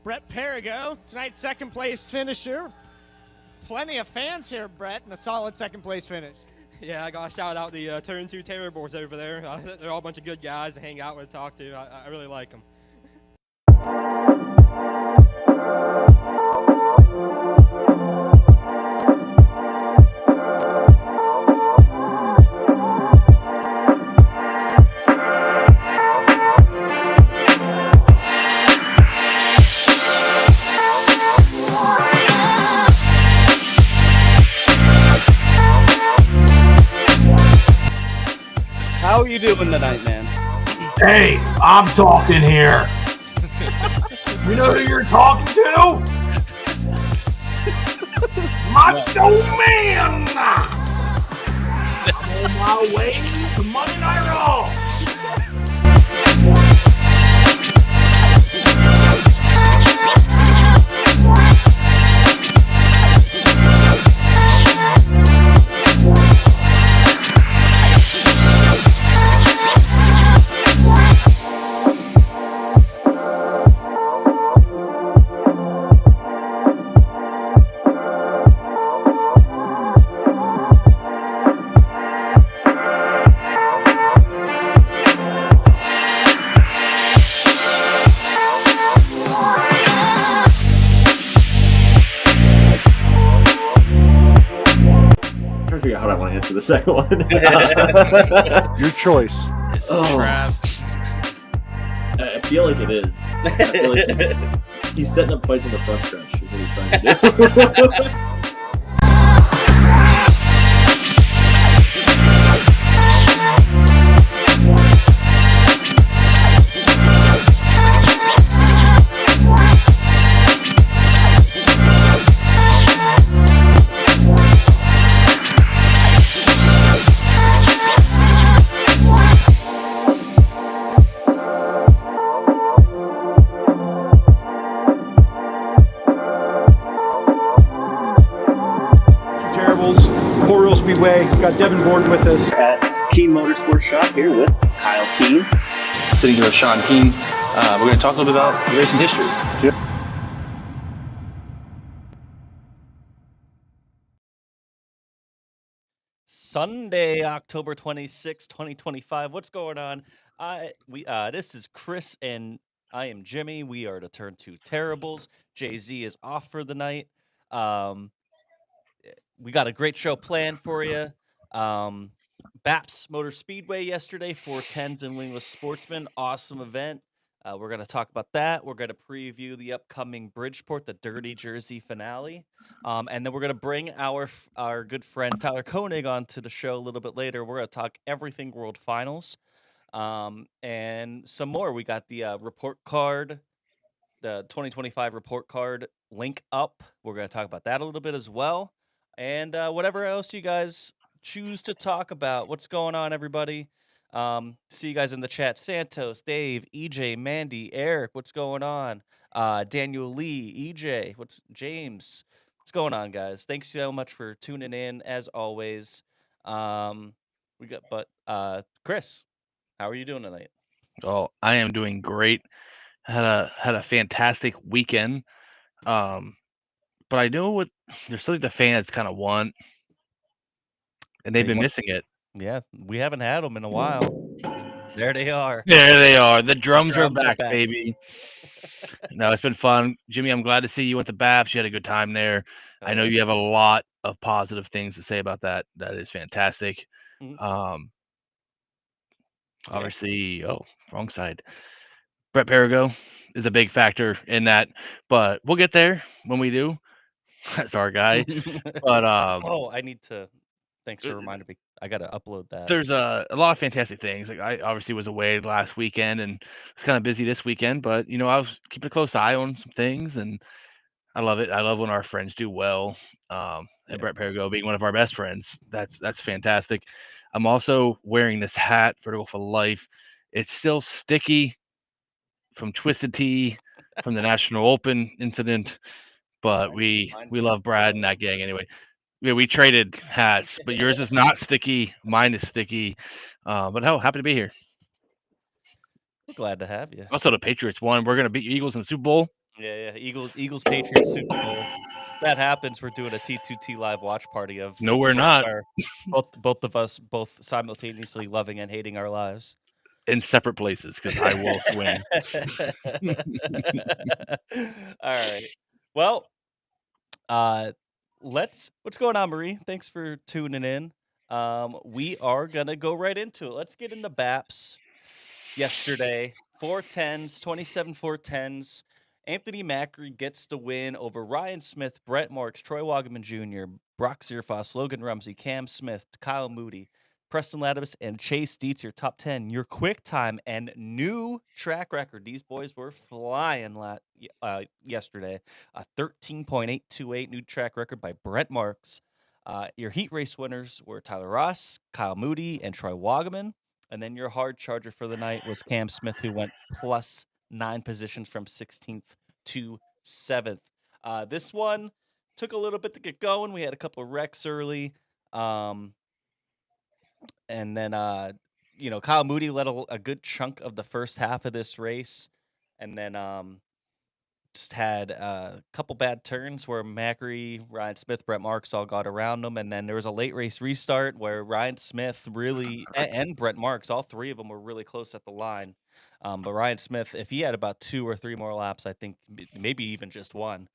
Brett Perigo, tonight's second place finisher. Plenty of fans here, Brett, and a solid second place finish. Yeah, I got to shout out the Turn 2 Terribles over there. They're all a bunch of good guys to hang out with and talk to. I really like them. How are you doing tonight, man? Hey, I'm talking here. You know who you're talking to? Macho Man! I'm on my way to Monday Night Raw. How I want to answer the second one. Your choice. It's a trap. I feel like it is. I feel like he's setting up fights in the front stretch. Is what he's trying to do. Motor Speedway. We've got Devin Gordon with us. At Keen Motorsports Shop here with Kyle Keen. Sitting here with Sean Keen. We're going to talk a little bit about racing history. Yep. Sunday, October 26, 2025. What's going on? This is Chris and I am Jimmy. We are the Turn 2 Terribles. Jay-Z is off for the night. We got a great show planned for you. BAPS Motor Speedway yesterday, 410s and wingless sportsmen. Awesome event. We're going to talk about that. We're going to preview the upcoming Bridgeport, the Dirty Jersey finale. And then we're going to bring our good friend Tyler Koenig onto the show a little bit later. We're going to talk everything World Finals and some more. We got the report card, the 2025 report card link up. We're going to talk about that a little bit as well. And whatever else you guys choose to talk about. What's going on, everybody? See you guys in the chat. Santos, Dave, EJ, Mandy, Eric, what's going on? Daniel Lee, EJ, James? What's going on, guys? Thanks so much for tuning in, as always. Chris, how are you doing tonight? Oh, I am doing great. Had a fantastic weekend. But I know there's something the fans kind of want, and they've been missing it. Yeah, we haven't had them in a while. There they are. There they are. The drums are back, baby. No, it's been fun. Jimmy, I'm glad to see you at the BAPS. You had a good time there. I know you have a lot of positive things to say about that. That is fantastic. Obviously, wrong side. Brett Perigo is a big factor in that, but we'll get there when we do. That's our guy. But I need to. Thanks for reminding me. I got to upload that. There's a lot of fantastic things. Like I obviously was away last weekend and was kind of busy this weekend, but I was keeping a close eye on some things, and I love it. I love when our friends do well. And Brett Perigo being one of our best friends, that's fantastic. I'm also wearing this hat, Vertical for Life. It's still sticky from Twisted Tea from the National Open incident, but we love Brad and that gang anyway. Yeah, we traded hats, but yours is not sticky. Mine is sticky. But happy to be here. We're glad to have you. Also, the Patriots won. We're going to beat your Eagles in the Super Bowl. Yeah. Eagles Patriots Super Bowl. If that happens, we're doing a T2T live watch party of No, we're not. both of us simultaneously loving and hating our lives. In separate places because I will swing. All right. Well, what's going on, Marie? Thanks for tuning in. We are gonna go right into it. Let's get into BAPS. Yesterday, 410s, 27 410s. Anthony Macri gets the win over Ryan Smith, Brett Marks, Troy Wagaman Jr., Brock Zierfoss, Logan Rumsey, Cam Smith, Kyle Moody, Preston Latibus, and Chase Dietz, your top 10. Your quick time and new track record. These boys were flying yesterday. A 13.828 new track record by Brett Marks. Your heat race winners were Tyler Ross, Kyle Moody, and Troy Wagaman. And then your hard charger for the night was Cam Smith, who went plus 9 positions from 16th to 7th. This one took a little bit to get going. We had a couple of wrecks early. And then, Kyle Moody led a good chunk of the first half of this race. And then just had a couple bad turns where Macri, Ryan Smith, Brett Marks all got around him. And then there was a late race restart where Ryan Smith and Brett Marks, all three of them were really close at the line. But Ryan Smith, if he had about 2 or 3 more laps, I think maybe even just one,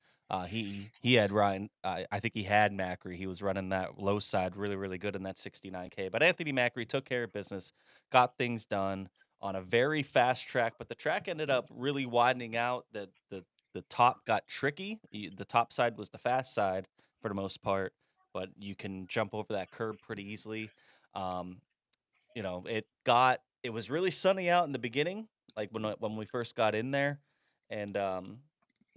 he had Ryan. I think he had Macri. He was running that low side really, really good in that 69K. But Anthony Macri took care of business, got things done on a very fast track. But the track ended up really widening out. The top got tricky. The top side was the fast side for the most part, but you can jump over that curb pretty easily. It was really sunny out in the beginning, like when we first got in there, and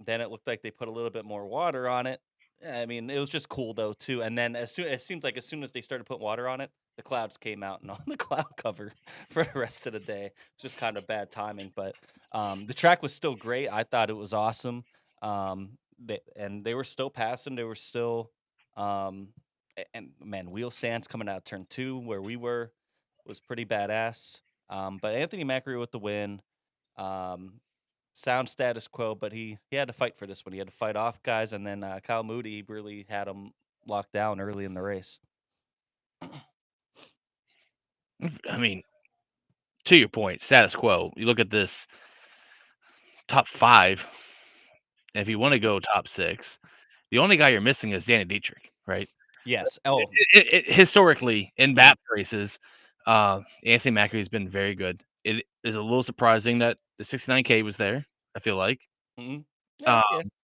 then it looked like they put a little bit more water on it. I mean, it was just cool though too. And then it seemed like as soon as they started putting water on it, the clouds came out and on the cloud cover for the rest of the day. It's just kind of bad timing, but the track was still great. I thought it was awesome. They were still passing. They were still, and man, wheel stands coming out of turn 2 where we were was pretty badass. But Anthony Macri with the win. Sound status quo, but he had to fight for this one. He had to fight off guys, and then Kyle Moody really had him locked down early in the race. I mean, to your point, status quo. You look at this top 5, and if you want to go top 6, the only guy you're missing is Danny Dietrich, right? Yes. Oh, Historically, in BAPS races, Anthony Macri has been very good. It is a little surprising that the 69K was there, I feel like. mhm.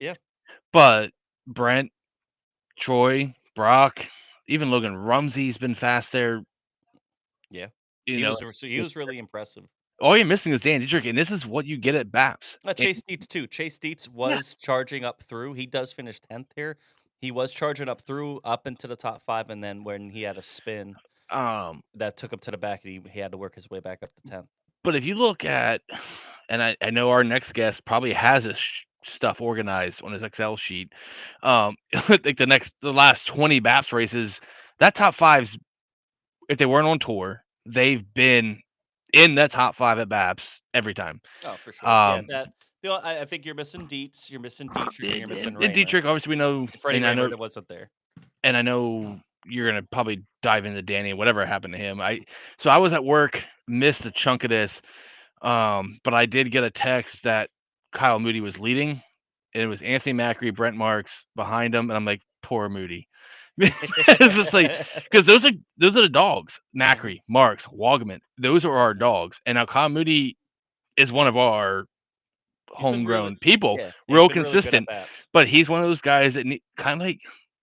Yeah. But Brent, Troy, Brock, even Logan Rumsey's been fast there. Yeah. You He know, was really impressive. all you're missing is Dan Dietrich, and this is what you get at BAPS. Chase Dietz too. Chase Dietz was charging up through. He does finish 10th here. He was charging up through up into the top 5, and then when he had a spin, that took him to the back, and he had to work his way back up to 10th. But if you look at, and I know our next guest probably has his stuff organized on his Excel sheet. Like the last 20 BAPS races, that top 5's, if they weren't on tour, they've been in that top 5 at BAPS every time. Oh, for sure. I think you're missing Dietz, you're missing Dietrich, and you're missing Raymer. Dietrich, obviously, we know. Freddie Raymer that wasn't there. And I know you're gonna probably dive into Danny, whatever happened to him. So I was at work, missed a chunk of this, but I did get a text that Kyle Moody was leading, and it was Anthony Macri, Brent Marks behind him, and I'm like, poor Moody. It's just like, because those are the dogs. Macri, Marks, Wagaman, those are our dogs. And now Kyle Moody is one of our homegrown people, real consistent. Really, but he's one of those guys that kind of like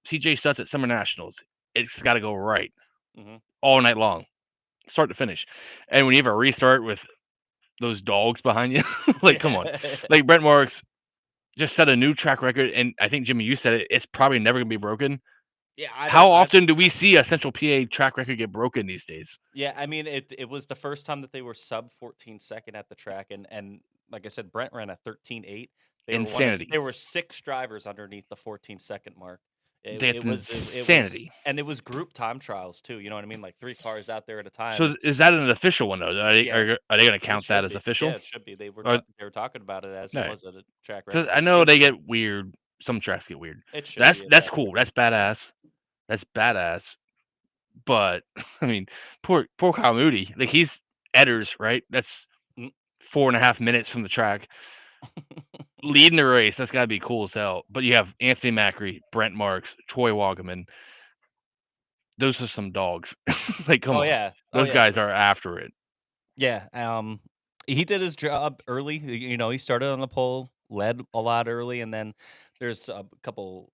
CJ Stutz at Summer Nationals. It's got to go right all night long, start to finish. And when you have a restart with those dogs behind you, like, come on. Like, Brent Marks just set a new track record, and I think, Jimmy, you said it, it's probably never going to be broken. Yeah. How often do we see a Central PA track record get broken these days? Yeah, I mean, it was the first time that they were sub 14 second at the track, and like I said, Brent ran a 13.8. Insanity. There were 6 drivers underneath the 14 second mark. It was insanity. and it was group time trials too. You know what I mean? Like 3 cars out there at a time. So is that an official one though? Yeah. Are they going to It count should that as be. official? Yeah, it should be. They were Or, talking about it as it no, was at a track because record. I It know should they be. get weird. Some tracks get weird. It should be. That's cool. That's badass. That's badass. But I mean, poor Kyle Moody. Like he's Edders, right? That's Mm. 4.5 minutes from the track. Leading the race, that's gotta be cool as hell. But you have Anthony Macri, Brent Marks, Troy Wagaman. Those are some dogs. Like, come Oh on. yeah. Those yeah. guys are after it. Yeah. He did his job early. You know, he started on the pole, led a lot early, and then there's a couple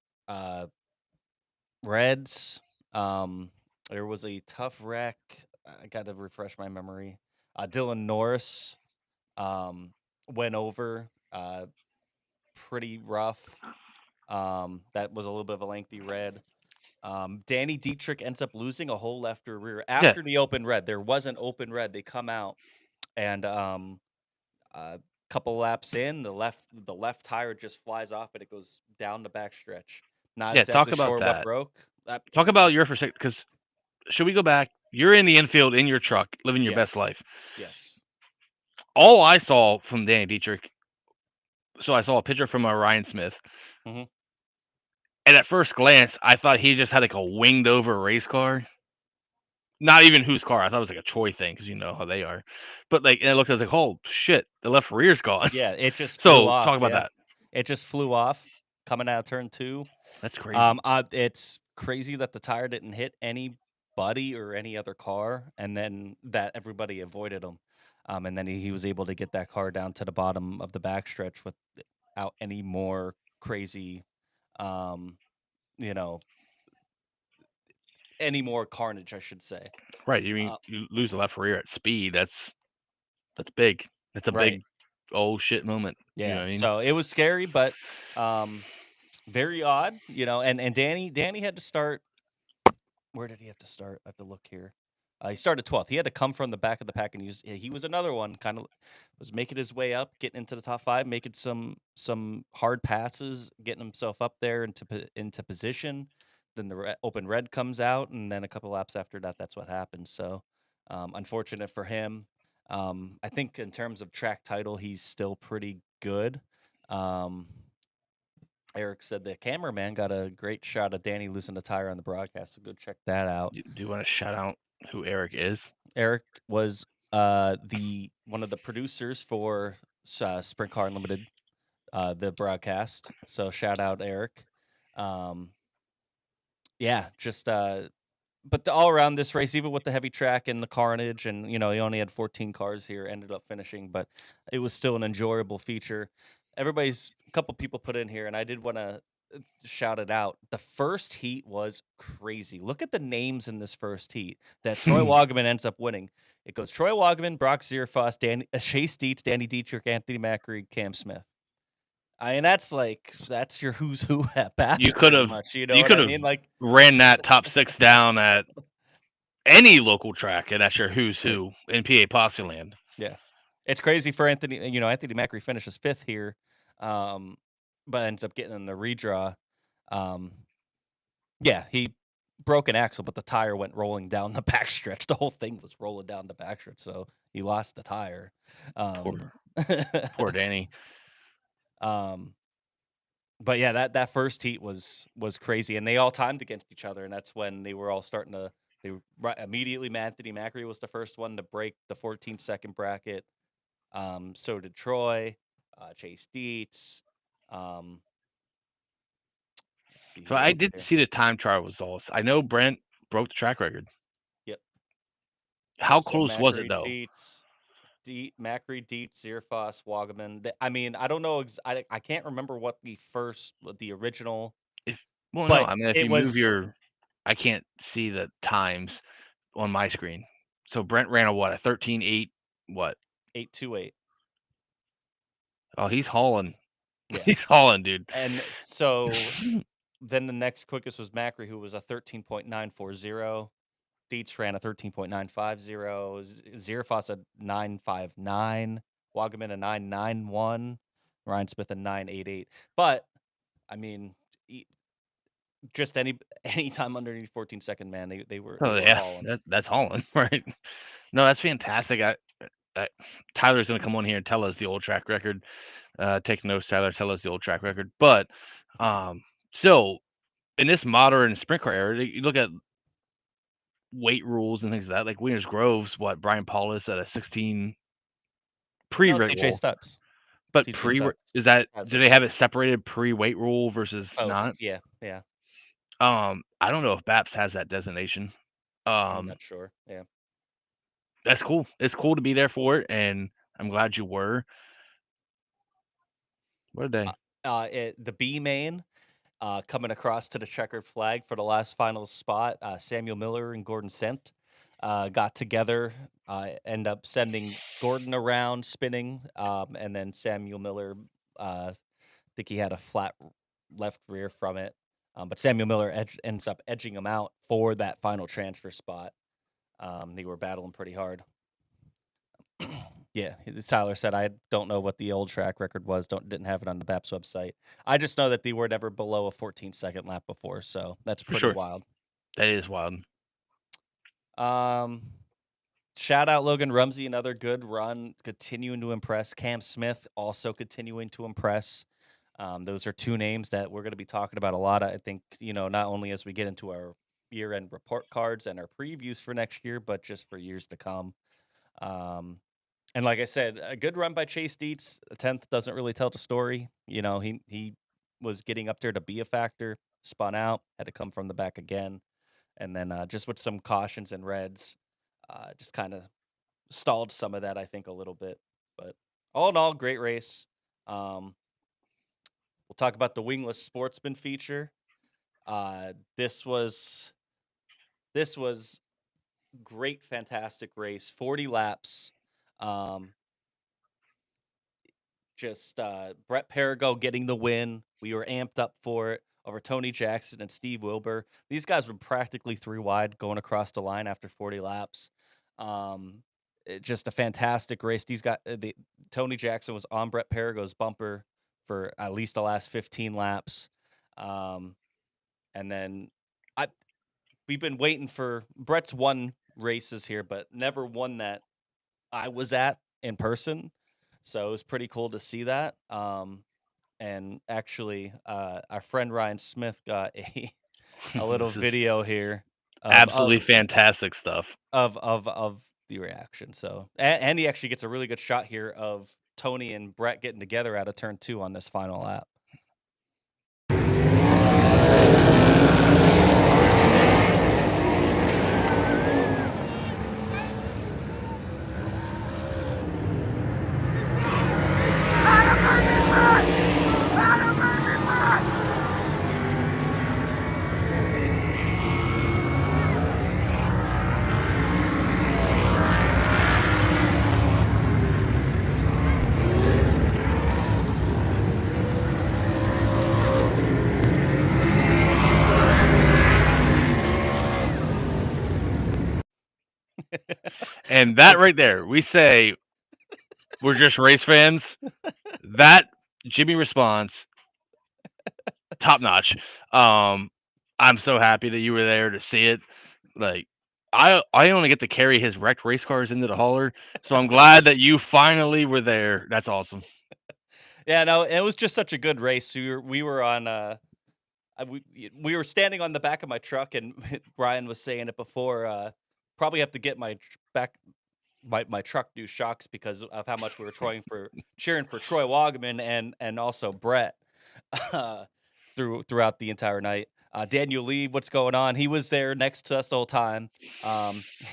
reds. There was a tough wreck. I got to refresh my memory. Dylan Norris went over pretty rough. That was a little bit of a lengthy red. Danny Dietrich ends up losing a whole left or rear after the open red. There was an open red. They come out and a couple laps in, the left tire just flies off and it goes down the backstretch. Not exactly talk about sure what that. broke. Talk about your first, because should we go back? You're in the infield in your truck, living your best life. Yes. All I saw from Danny Dietrich, so I saw a picture from Ryan Smith. Mhm. And at first glance, I thought he just had like a winged over race car. Not even whose car. I thought it was like a Troy thing because you know how they are. But like, and it looked, I was like, oh shit, the left rear's gone. Yeah, it just flew So off. talk about that. It just flew off coming out of turn 2. That's crazy. It's crazy that the tire didn't hit anybody or any other car, and then that everybody avoided him. And then he was able to get that car down to the bottom of the backstretch without any more crazy, you know, any more carnage, I should say. Right. You mean you lose the left rear at speed? That's big. That's a big oh shit moment. Yeah. You know what I mean? So it was scary, but very odd, you know. And Danny had to start. Where did he have to start? I have to look here. He started 12th. He had to come from the back of the pack, and he was another one. Kind of was making his way up, getting into the top 5, making some hard passes, getting himself up there into position. Then the open red comes out, and then a couple laps after that, that's what happened. So unfortunate for him. I think in terms of track title, he's still pretty good. Eric said the cameraman got a great shot of Danny losing the tire on the broadcast, so go check that out. Do you want to shout out who Eric is? Eric was one of the producers for Sprint Car Unlimited, the broadcast. So shout out Eric. Yeah, just but all around this race, even with the heavy track and the carnage, and you know, he only had 14 cars here, ended up finishing, but it was still an enjoyable feature. A couple people put in here, and I did want to shout it out. The first heat was crazy. Look at the names in this first heat that Troy Wagaman ends up winning. It goes Troy Wagaman, Brock Zierfoss, Chase Dietz, Danny Dietrich, Anthony Macri, Cam Smith. I mean, that's your who's who at BAPS. You could have, you know what I mean? Like, ran that top 6 down at any local track, and that's your who's who in PA Posse land. Yeah, it's crazy for Anthony. You know, Anthony Macri finishes 5th here, but ends up getting in the redraw. Yeah, he broke an axle, but the tire went rolling down the backstretch. The whole thing was rolling down the backstretch, so he lost the tire. Poor Danny. But yeah, that first heat was crazy, and they all timed against each other, and that's when they were all starting to. Immediately, Anthony Macri was the first one to break the 14-second bracket. So did Troy, Chase Dietz. So I didn't see the time trial results. I know Brent broke the track record. Yep. How close was it though? Macri, Dietz, Zierfoss, Wagaman. I mean, I don't know. I can't remember what the original. If you move I can't see the times on my screen. So Brent ran a 13.8 what? 8:28. Oh, he's hauling. Yeah. He's hauling, dude. And so then the next quickest was Macri, who was a 13.940. Dietz ran a 13.950. Zierfoss a 959. Wagaman a 991. Ryan Smith a 988. But I mean, just any time underneath 14-second, man, they were Oh yeah, hauling. that's hauling, right? No, that's fantastic. Tyler's gonna come on here and tell us the old track record. Take notes, Tyler. Tell us the old track record. But so in this modern sprint car era, you look at weight rules and things like that. Like Winners Groves, what Brian Paulus at a 16 pre No, weight TJ rule, Stutz. but TJ pre Stutz is that has do it. they have it separated pre weight rule versus not? Post, yeah. I don't know if BAPS has that designation. I'm not Um, sure. Yeah. that's cool. It's cool to be there for it, and I'm glad you were. What a day. The B main coming across to the checkered flag for the last final spot. Samuel Miller and Gordon Sent got together, end up sending Gordon around spinning, and then Samuel Miller, I think he had a flat left rear from it. But Samuel Miller ends up edging him out for that final transfer spot. They were battling pretty hard. Yeah, as Tyler said, I don't know what the old track record was. Didn't have it on the BAPS website. I just know that they were never below a 14-second lap before, so that's For pretty sure. wild. That is wild. Shout out Logan Rumsey, another good run, continuing to impress. Cam Smith also continuing to impress. Those are two names that we're going to be talking about a lot. I think, not only as we get into our year-end report cards and our previews for next year, but just for years to come. And like I said, a good run by Chase Dietz. A 10th doesn't really tell the story. He was getting up there to be a factor, spun out, had to come from the back again. And then just with some cautions and reds, just kind of stalled some of that, I think, a little bit. But all in all, great race. We'll talk about the wingless sportsman feature. This was great, fantastic race. 40 laps. Just Brett Perigo getting the win. We were amped up for it over Tony Jackson and Steve Wilbur. These guys were practically 3 wide going across the line after 40 laps. Just a fantastic race. These guys, Tony Jackson was on Brett Perigo's bumper for at least the last 15 laps. And then we've been waiting for Brett's won races here, but never one that I was at in person. So it was pretty cool to see that. And actually, our friend Ryan Smith got a little This is video here absolutely fantastic stuff. of the reaction. So and he actually gets a really good shot here of Tony and Brett getting together out of turn 2 on this final lap. And that right there, we say we're just race fans. That Jimmy response, top notch. I'm so happy that you were there to see it. Like, I only get to carry his wrecked race cars into the hauler, so I'm glad that you finally were there. That's awesome. Yeah, no, it was just such a good race. We were on we were standing on the back of my truck, and Brian was saying it before. Probably have to get my truck new shocks because of how much we were cheering for Troy Wagaman and also Brett throughout the entire night. Daniel Lee, what's going on? He was there next to us the whole time.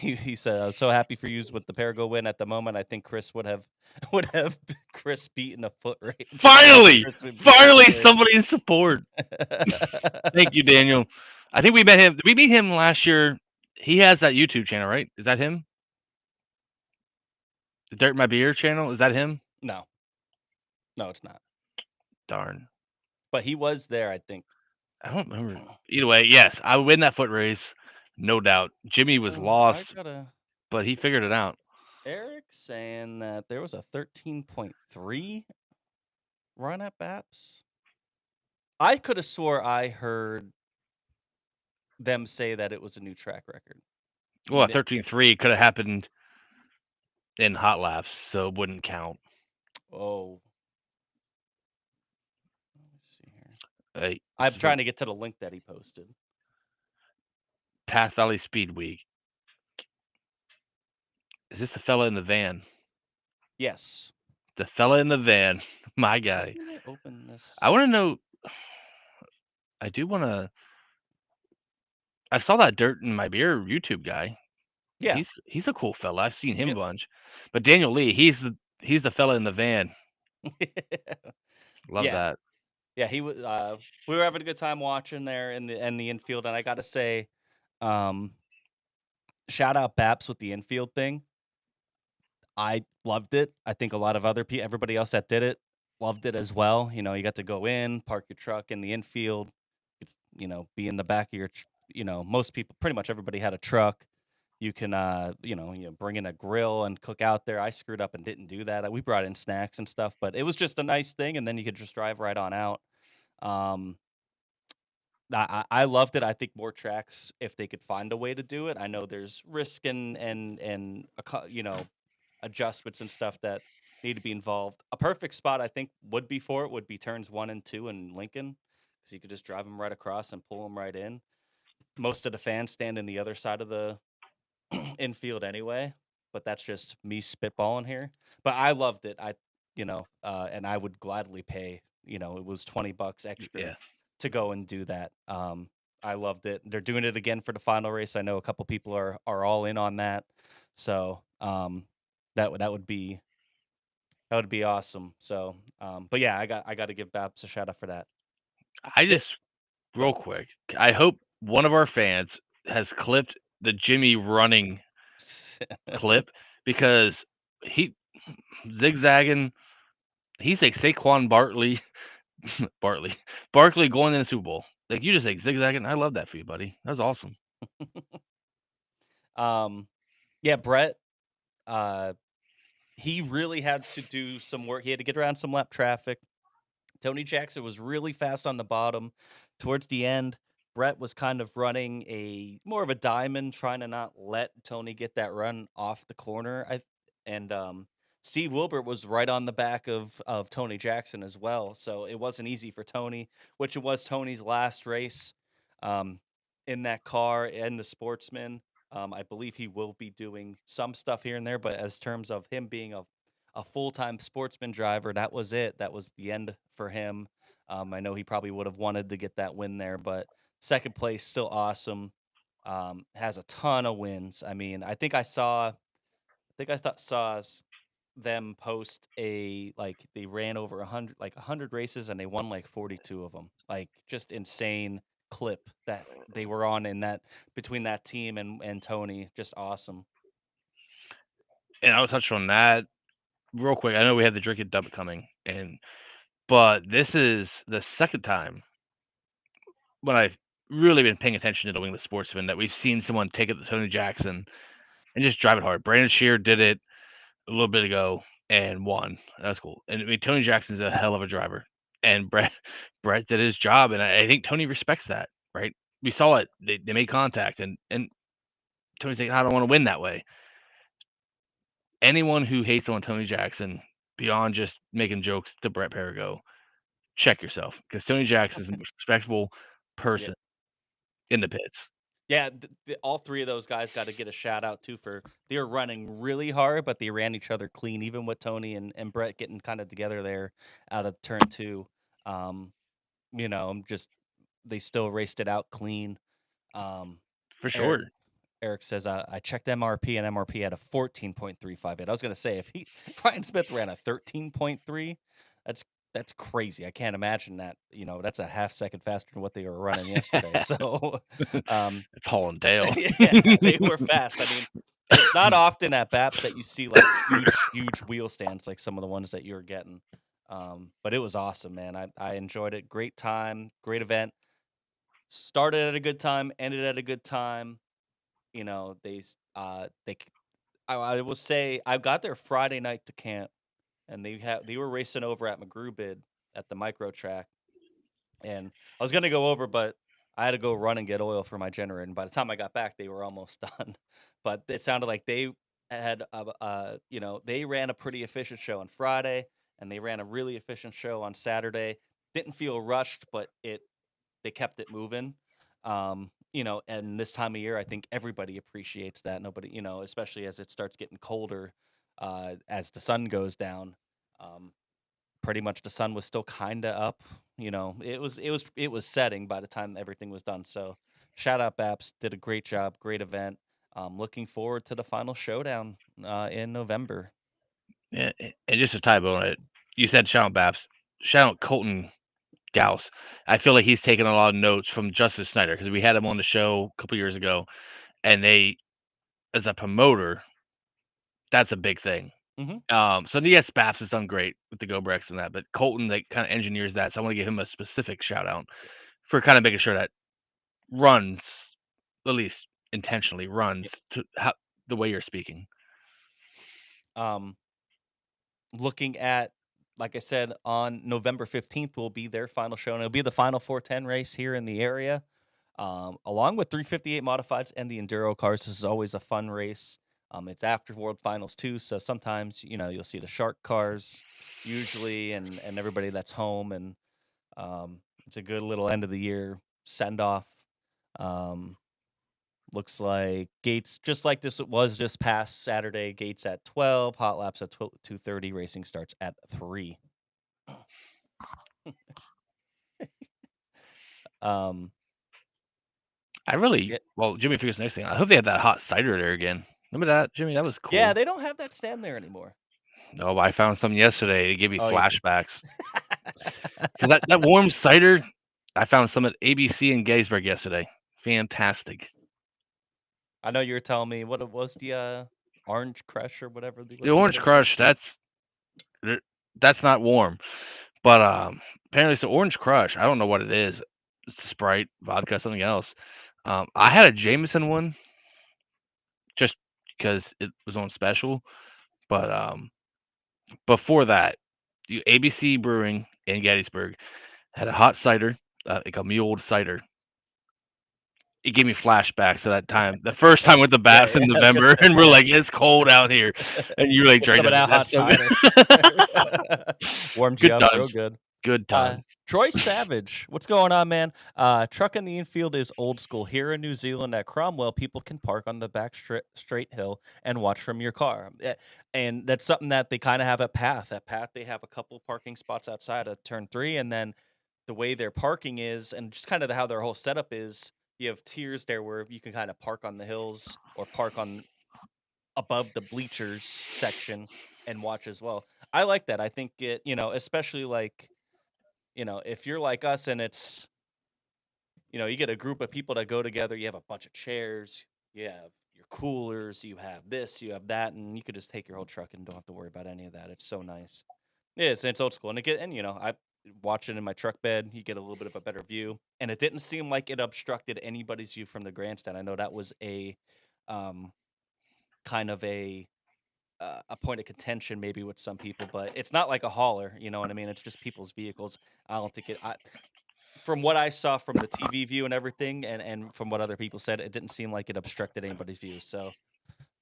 He said, "I was so happy for you with the Perigo win. At the moment, I think Chris would have Chris beaten a foot race. Finally somebody in support." Thank you, Daniel. I think we met him. Did we meet him last year? He has that YouTube channel, right? Is that him? The Dirt My Beer channel? Is that him? No, it's not. Darn. But he was there, I think. I don't remember. Either way, yes, I would win that foot race, no doubt. Jimmy was lost, but he figured it out. Eric saying that there was a 13.3 run at BAPS. I could have swore I heard them say that it was a new track record. Well, a Ni- 13.3 could have happened in hot laps, so it wouldn't count. Oh, let me see here. This I'm is trying to get to the link that he posted. Path Valley Speedway. Is this the fella in the van? Yes. The fella in the van, my guy. Why can't I open this? I want to know. I do want to. I saw that Dirt in My Beer YouTube guy. Yeah. He's a cool fella. I've seen him Yep. a bunch. But Daniel Lee, he's the fella in the van. Love Yeah. that. Yeah, he was. We were having a good time watching there in the infield, and I got to say, shout out BAPS with the infield thing. I loved it. I think a lot of other people, everybody else that did it, loved it as well. You know, you got to go in, park your truck in the infield. It's be in the back of your. Most people, pretty much everybody had a truck. You can, bring in a grill and cook out there. I screwed up and didn't do that. We brought in snacks and stuff, but it was just a nice thing, and then you could just drive right on out. Um, I loved it. I think more tracks, if they could find a way to do it. I know there's risk and adjustments and stuff that need to be involved. A perfect spot I think would be turns 1 and 2 in Lincoln, because you could just drive them right across and pull them right in. Most of the fans stand in the other side of the infield anyway, but that's just me spitballing here. But I loved it. And I would gladly pay. It was $20 extra Yeah. to go and do that. I loved it. They're doing it again for the final race. I know a couple people are all in on that. So that would be awesome. So but yeah, I got to give BAPS a shout out for that. I just real quick. I hope one of our fans has clipped the Jimmy running clip, because he zigzagging. He's like Saquon Barkley going in the Super Bowl. Like, you just like zigzagging. I love that for you, buddy. That was awesome. Yeah, Brett, he really had to do some work. He had to get around some lap traffic. Tony Jackson was really fast on the bottom. Towards the end, Brett was kind of running more of a diamond, trying to not let Tony get that run off the corner. And Steve Wilbert was right on the back of Tony Jackson as well. So it wasn't easy for Tony, which it was Tony's last race in that car and the Sportsman. I believe he will be doing some stuff here and there, but as terms of him being a full-time Sportsman driver, that was it. That was the end for him. I know he probably would have wanted to get that win there, but second place still awesome. Has a ton of wins. I mean, I think I saw them post they ran over 100 races, and they won like 42 of them. Like, just insane clip that they were on in that, between that team and Tony. Just awesome. And I'll touch on that real quick. I know we had the Drink It Dub coming, but this is the second time when I've really been paying attention to the Wingless Sportsman that we've seen someone take it to Tony Jackson and just drive it hard. Brandon Shear did it a little bit ago and won. That's cool. And I mean, Tony Jackson's a hell of a driver, and Brett did his job, and I think Tony respects that. Right? We saw it. They made contact, and Tony's like, I don't want to win that way. Anyone who hates on Tony Jackson beyond just making jokes to Brett Perigo, check yourself, because Tony Jackson is the most respectable person in the pits. Yeah, all three of those guys got to get a shout out too, for they were running really hard, but they ran each other clean, even with Tony and Brett getting kind of together there out of turn 2. Just they still raced it out clean. For sure. Eric says, I checked MRP, and MRP had a 14.358. I was going to say, if Brian Smith ran a 13.3, that's crazy. I can't imagine that. That's a half second faster than what they were running yesterday. So it's hauling tail. Yeah, they were fast. I mean, it's not often at BAPS that you see like huge wheel stands like some of the ones that you're getting. But it was awesome, man. I enjoyed it. Great time, great event. Started at a good time, ended at a good time. I will say, I got there Friday night to camp, and they were racing over at McGrew Bid at the micro track, and I was gonna go over, but I had to go run and get oil for my generator, and by the time I got back, they were almost done. But it sounded like they had, they ran a pretty efficient show on Friday, and they ran a really efficient show on Saturday. Didn't feel rushed, but they kept it moving. And this time of year, I think everybody appreciates that. Nobody, especially as it starts getting colder, as the sun goes down. Pretty much the sun was still kind of up. It was setting by the time everything was done. So shout out BAPS, did a great job, great event. Looking forward to the final showdown in November. Yeah, and just a typo on it. You said shout out Baps. Shout out Colton Gauss. I feel like he's taken a lot of notes from Justice Snyder because we had him on the show a couple years ago, and as a promoter, that's a big thing. So yes, Baps has done great with the GoBrex and that, but Colton that kind of engineers that. So I want to give him a specific shout out for kind of making sure that runs, at least intentionally runs to the way you're speaking. Looking at, like I said, on November 15th will be their final show, and it'll be the final 410 race here in the area. Along with 358 modifieds and the enduro cars. This is always a fun race. It's after World Finals too, so sometimes you'll see the Shark cars usually, and everybody that's home, and it's a good little end of the year send off. Looks like gates just like this was just past Saturday. Gates at 12, hot laps at 2:30. Racing starts at 3. Jimmy figures next thing. I hope they had that hot cider there again. Remember that, Jimmy? That was cool. Yeah, they don't have that stand there anymore. No, I found some yesterday. It gave me Oh, flashbacks. Because that warm cider, I found some at ABC in Gettysburg yesterday. Fantastic. I know you were telling me what it was, the Orange Crush or whatever. The Orange Crush, that's not warm. But apparently it's the Orange Crush. I don't know what it is. It's Sprite, vodka, something else. I had a Jameson one just because it was on special. But before that, ABC Brewing in Gettysburg had a hot cider, like a mulled cider. It gave me flashbacks to that time, the first time with the BAPS in November, and we're like, it's cold out here, and you're like drinking that hot cider. Warmed you up real good. Good times. Troy Savage, what's going on, man? Truck in the infield is old school. Here in New Zealand at Cromwell, people can park on the back straight hill and watch from your car. And that's something that they kind of have at Path. At Path, they have a couple parking spots outside of turn 3, and then the way their parking is, and just kind of how their whole setup is, you have tiers there where you can kind of park on the hills or park on above the bleachers section and watch as well. I like that. I think it, especially like, if you're like us and it's, you get a group of people that go together, you have a bunch of chairs, you have your coolers, you have this, you have that, and you could just take your whole truck and don't have to worry about any of that. It's so nice. It is, and it's old school. I watch it in my truck bed, you get a little bit of a better view. And it didn't seem like it obstructed anybody's view from the grandstand. I know that was a kind of a point of contention maybe with some people, but it's not like a hauler, you know what I mean? It's just people's vehicles. I don't think from what I saw from the TV view and everything, and from what other people said, it didn't seem like it obstructed anybody's view. So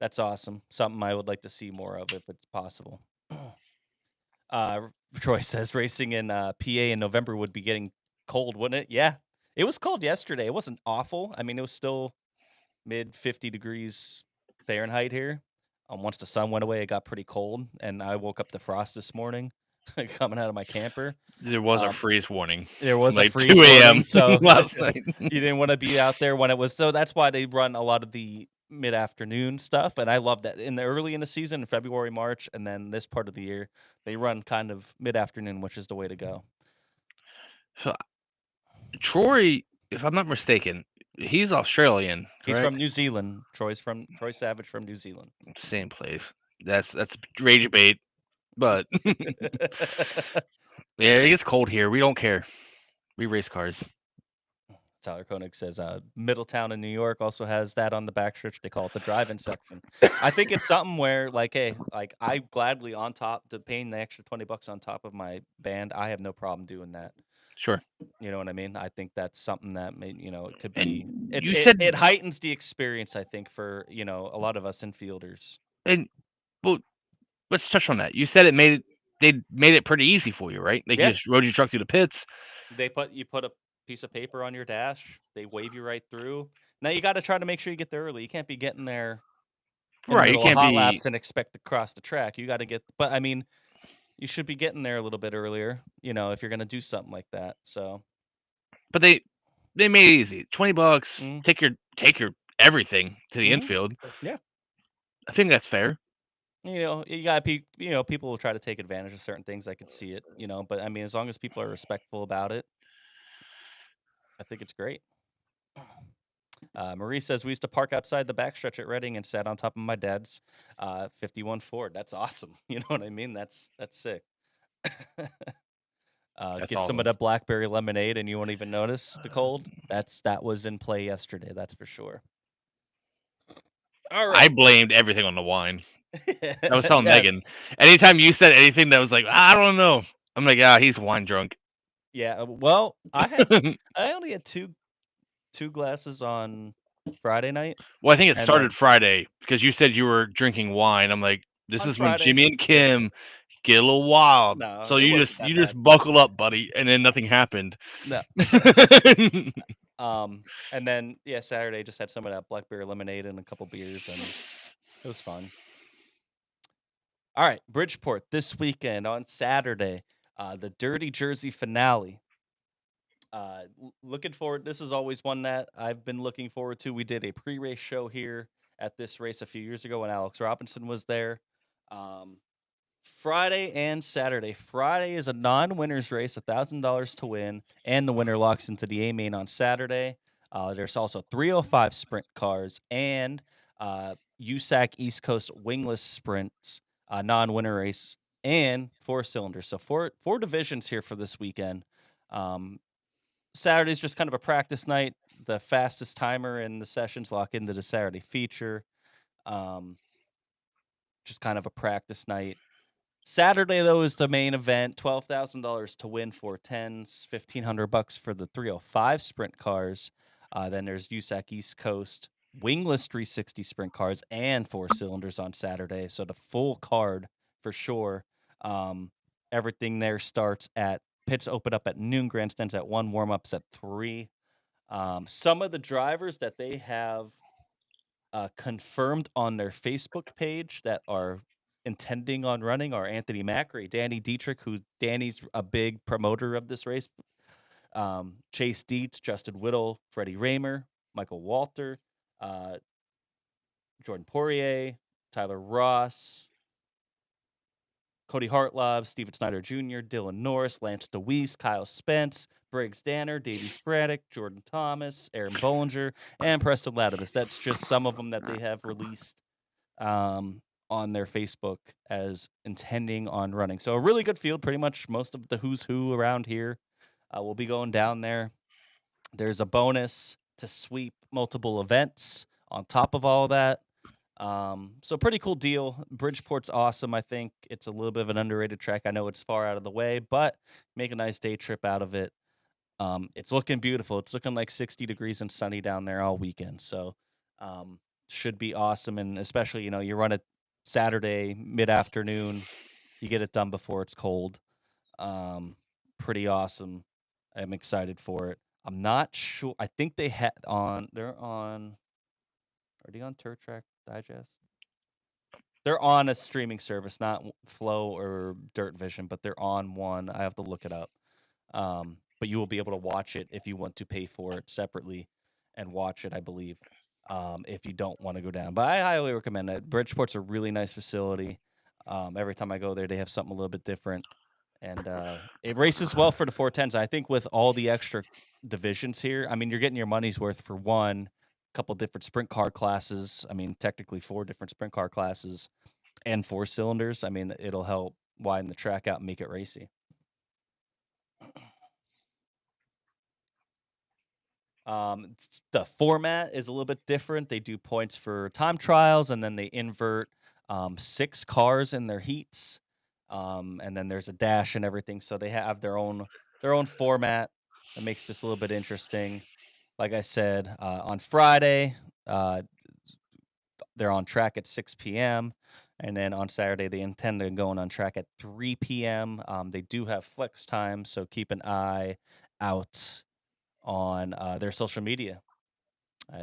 that's awesome. Something I would like to see more of if it's possible. Troy says racing in PA in November would be getting cold, wouldn't it? Yeah, it was cold yesterday. It wasn't awful. I mean, it was still mid 50 degrees Fahrenheit here. Once the sun went away, it got pretty cold, and I woke up to frost this morning coming out of my camper. There was a freeze warning. There was like a freeze 2 a.m. warning, so last night. You didn't want to be out there when it was. So that's why they run a lot of the mid-afternoon stuff, and I love that. Early in the season, in February, March, and then this part of the year, they run kind of mid-afternoon, which is the way to go. So, Troy, if I'm not mistaken, he's Australian. Correct? He's from New Zealand. Troy Savage from New Zealand. Same place. That's rage bait, but yeah, it gets cold here. We don't care. We race cars. Tyler Koenig says Middletown in New York also has that on the backstretch. They call it the drive-in section. I think it's something where, like, hey, like I gladly on top to paying the extra $20 on top of my band. I have no problem doing that. Sure. You know what I mean? I think that's something that it could And be. you said, It heightens the experience, I think, for a lot of us infielders. and well, let's touch on that. You said they made it pretty easy for you, right? Like you Yeah. just rode your truck through the pits. You put a piece of paper on your dash. They wave you right through. Now you got to try to make sure you get there early. You can't be getting there in the Right. You middle of can't hot be. laps and expect to cross the track. You got to but I mean, you should be getting there a little bit earlier, if you're going to do something like that. So, But they made it easy. $20. Mm. Take your everything to the Mhm. infield. Yeah. I think that's fair. You got people will try to take advantage of certain things. I could see it, but I mean, as long as people are respectful about it, I think it's great. Marie says we used to park outside the backstretch at Reading and sat on top of my dad's 51 Ford. That's awesome. You know what I mean? That's sick. That's Get some of awesome. that blackberry lemonade and you won't even notice the cold. That was in play yesterday. That's for sure. All I right. blamed everything on the wine. I was telling Yeah. Megan. Anytime you said anything that was like, I don't know, I'm like, he's wine drunk. Yeah. Well, I only had two glasses on Friday night. Well, I think it And started then Friday because you said you were drinking wine. I'm like, this on is when Friday, Jimmy and Kim get a little wild. No, So it you wasn't that just bad. buckle up, buddy, and then nothing happened. No. And then Saturday just had some of that blackberry lemonade and a couple beers, and it was fun. All right, Bridgeport this weekend on Saturday, the Dirty Jersey finale. Looking forward. This is always one that I've been looking forward to. We did a pre-race show here at this race a few years ago when Alex Robinson was there. Friday and Saturday. Friday is a non-winners race, $1,000 to win, and the winner locks into the A main on Saturday. There's also 305 sprint cars and USAC East Coast wingless sprints, non-winner race, and 4 cylinders. So four divisions here for this weekend. Saturday's just kind of a practice night. The fastest timer in the sessions lock into the Saturday feature. Just kind of a practice night. Saturday, though, is the main event. $12,000 to win 410s, $1,500 for the 305 sprint cars. Then there's USAC East Coast wingless 360 sprint cars and 4 cylinders on Saturday. So the full card for sure. Everything there starts at pits open up at noon, grandstands at 1, warm-ups at 3. Some of the drivers that they have confirmed on their Facebook page that are intending on running are Anthony Macri, Danny Dietrich, who Danny's a big promoter of this race, Chase Dietz, Justin Whittle, Freddie Raymer, Michael Walter, Jordan Poirier, Tyler Ross, Cody Hartlove, Steven Snyder Jr., Dylan Norris, Lance DeWeese, Kyle Spence, Briggs Danner, Davey Fraddock, Jordan Thomas, Aaron Bollinger, and Preston Latimus. That's just some of them that they have released on their Facebook as intending on running. So a really good field. Pretty much most of the who's who around here will be going down there. There's a bonus to sweep multiple events on top of all that. So pretty cool deal. Bridgeport's awesome. I think it's a little bit of an underrated track. I know it's far out of the way, but make a nice day trip out of it. It's looking beautiful. It's looking like 60 degrees and sunny down there all weekend. So should be awesome. And especially, you run it Saturday mid-afternoon, you get it done before it's cold. Pretty awesome. I'm excited for it. I'm not sure. I think they're on, are they on Turf Track Digest? They're on a streaming service, not Flow or Dirt Vision, but they're on one. I have to look it up. But you will be able to watch it if you want to pay for it separately and watch it, I believe, if you don't want to go down. But I highly recommend it. Bridgeport's a really nice facility. Every time I go there, they have something a little bit different. And it races well for the 410s. I think with all the extra divisions here, I mean, you're getting your money's worth for one, couple different sprint car classes. I mean, technically 4 different sprint car classes and 4 cylinders. I mean, it'll help widen the track out and make it racy. The format is a little bit different. They do points for time trials, and then they invert 6 cars in their heats. And then there's a dash and everything. So they have their own their own format that makes this a little bit interesting. Like I said, on Friday, they're on track at 6 p.m. And then on Saturday, they intend on going on track at 3 p.m. They do have flex time, so keep an eye out on their social media.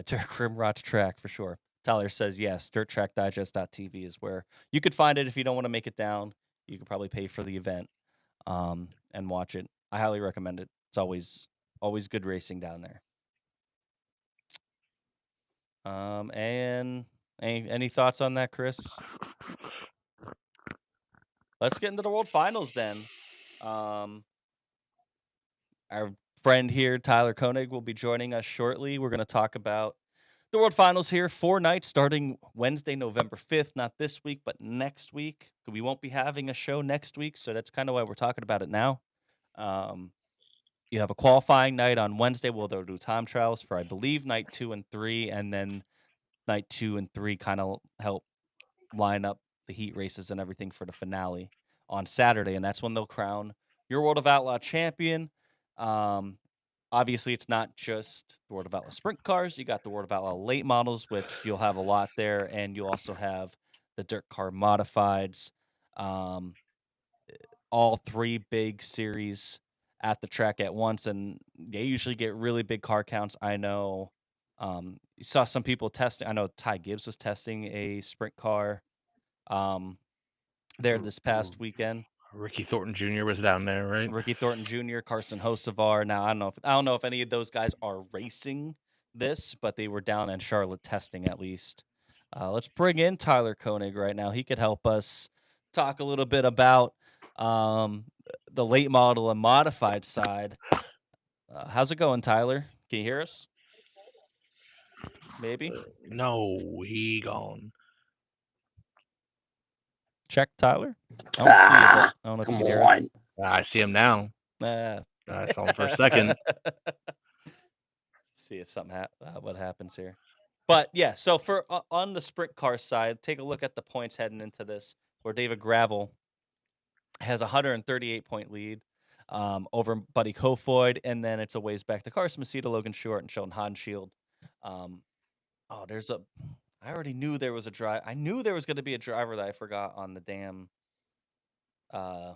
Dirk Rimrod's track for sure. Tyler says yes. DirtTrackDigest.tv is where you could find it if you don't want to make it down. You could probably pay for the event and watch it. I highly recommend it. It's always good racing down there. And any thoughts on that, Chris? Let's get into the World Finals then. Our friend here, Tyler Koenig, will be joining us shortly. We're going to talk about the World Finals here, 4 nights starting Wednesday, November 5th. Not this week, but next week. We won't be having a show next week, so that's kind of why we're talking about it now. You have a qualifying night on Wednesday. Well, they'll do time trials for, I believe, night 2 and 3, and then night 2 and 3 kind of help line up the heat races and everything for the finale on Saturday, and that's when they'll crown your World of Outlaw champion. Obviously, it's not just the World of Outlaw sprint cars. You got the World of Outlaw late models, which you'll have a lot there, and you also have the dirt car modifieds. All 3 big series at the track at once, and they usually get really big car counts. I know you saw some people testing. I know Ty Gibbs was testing a sprint car there this past weekend. Ricky Thornton Jr. was down there, right? Ricky Thornton Jr., Carson Hocevar. Now I don't know if any of those guys are racing this, but they were down in Charlotte testing at least. Let's bring in Tyler Koenig right now. He could help us talk a little bit about the late model and modified side. How's it going, Tyler? Can you hear us? Maybe. No, he gone. Check, Tyler. I don't see you, but I don't know if you Come can hear on. I see him now. it. I saw him for a second. See if something what happens here. But yeah, so for on the sprint car side, take a look at the points heading into this, where David Gravel has a 138-point lead over Buddy Kofoid, and then it's a ways back to Carson Maceda, Logan Short, and Sheldon Hanshield. I already knew there was a drive. I knew there was going to be a driver that I forgot on the damn on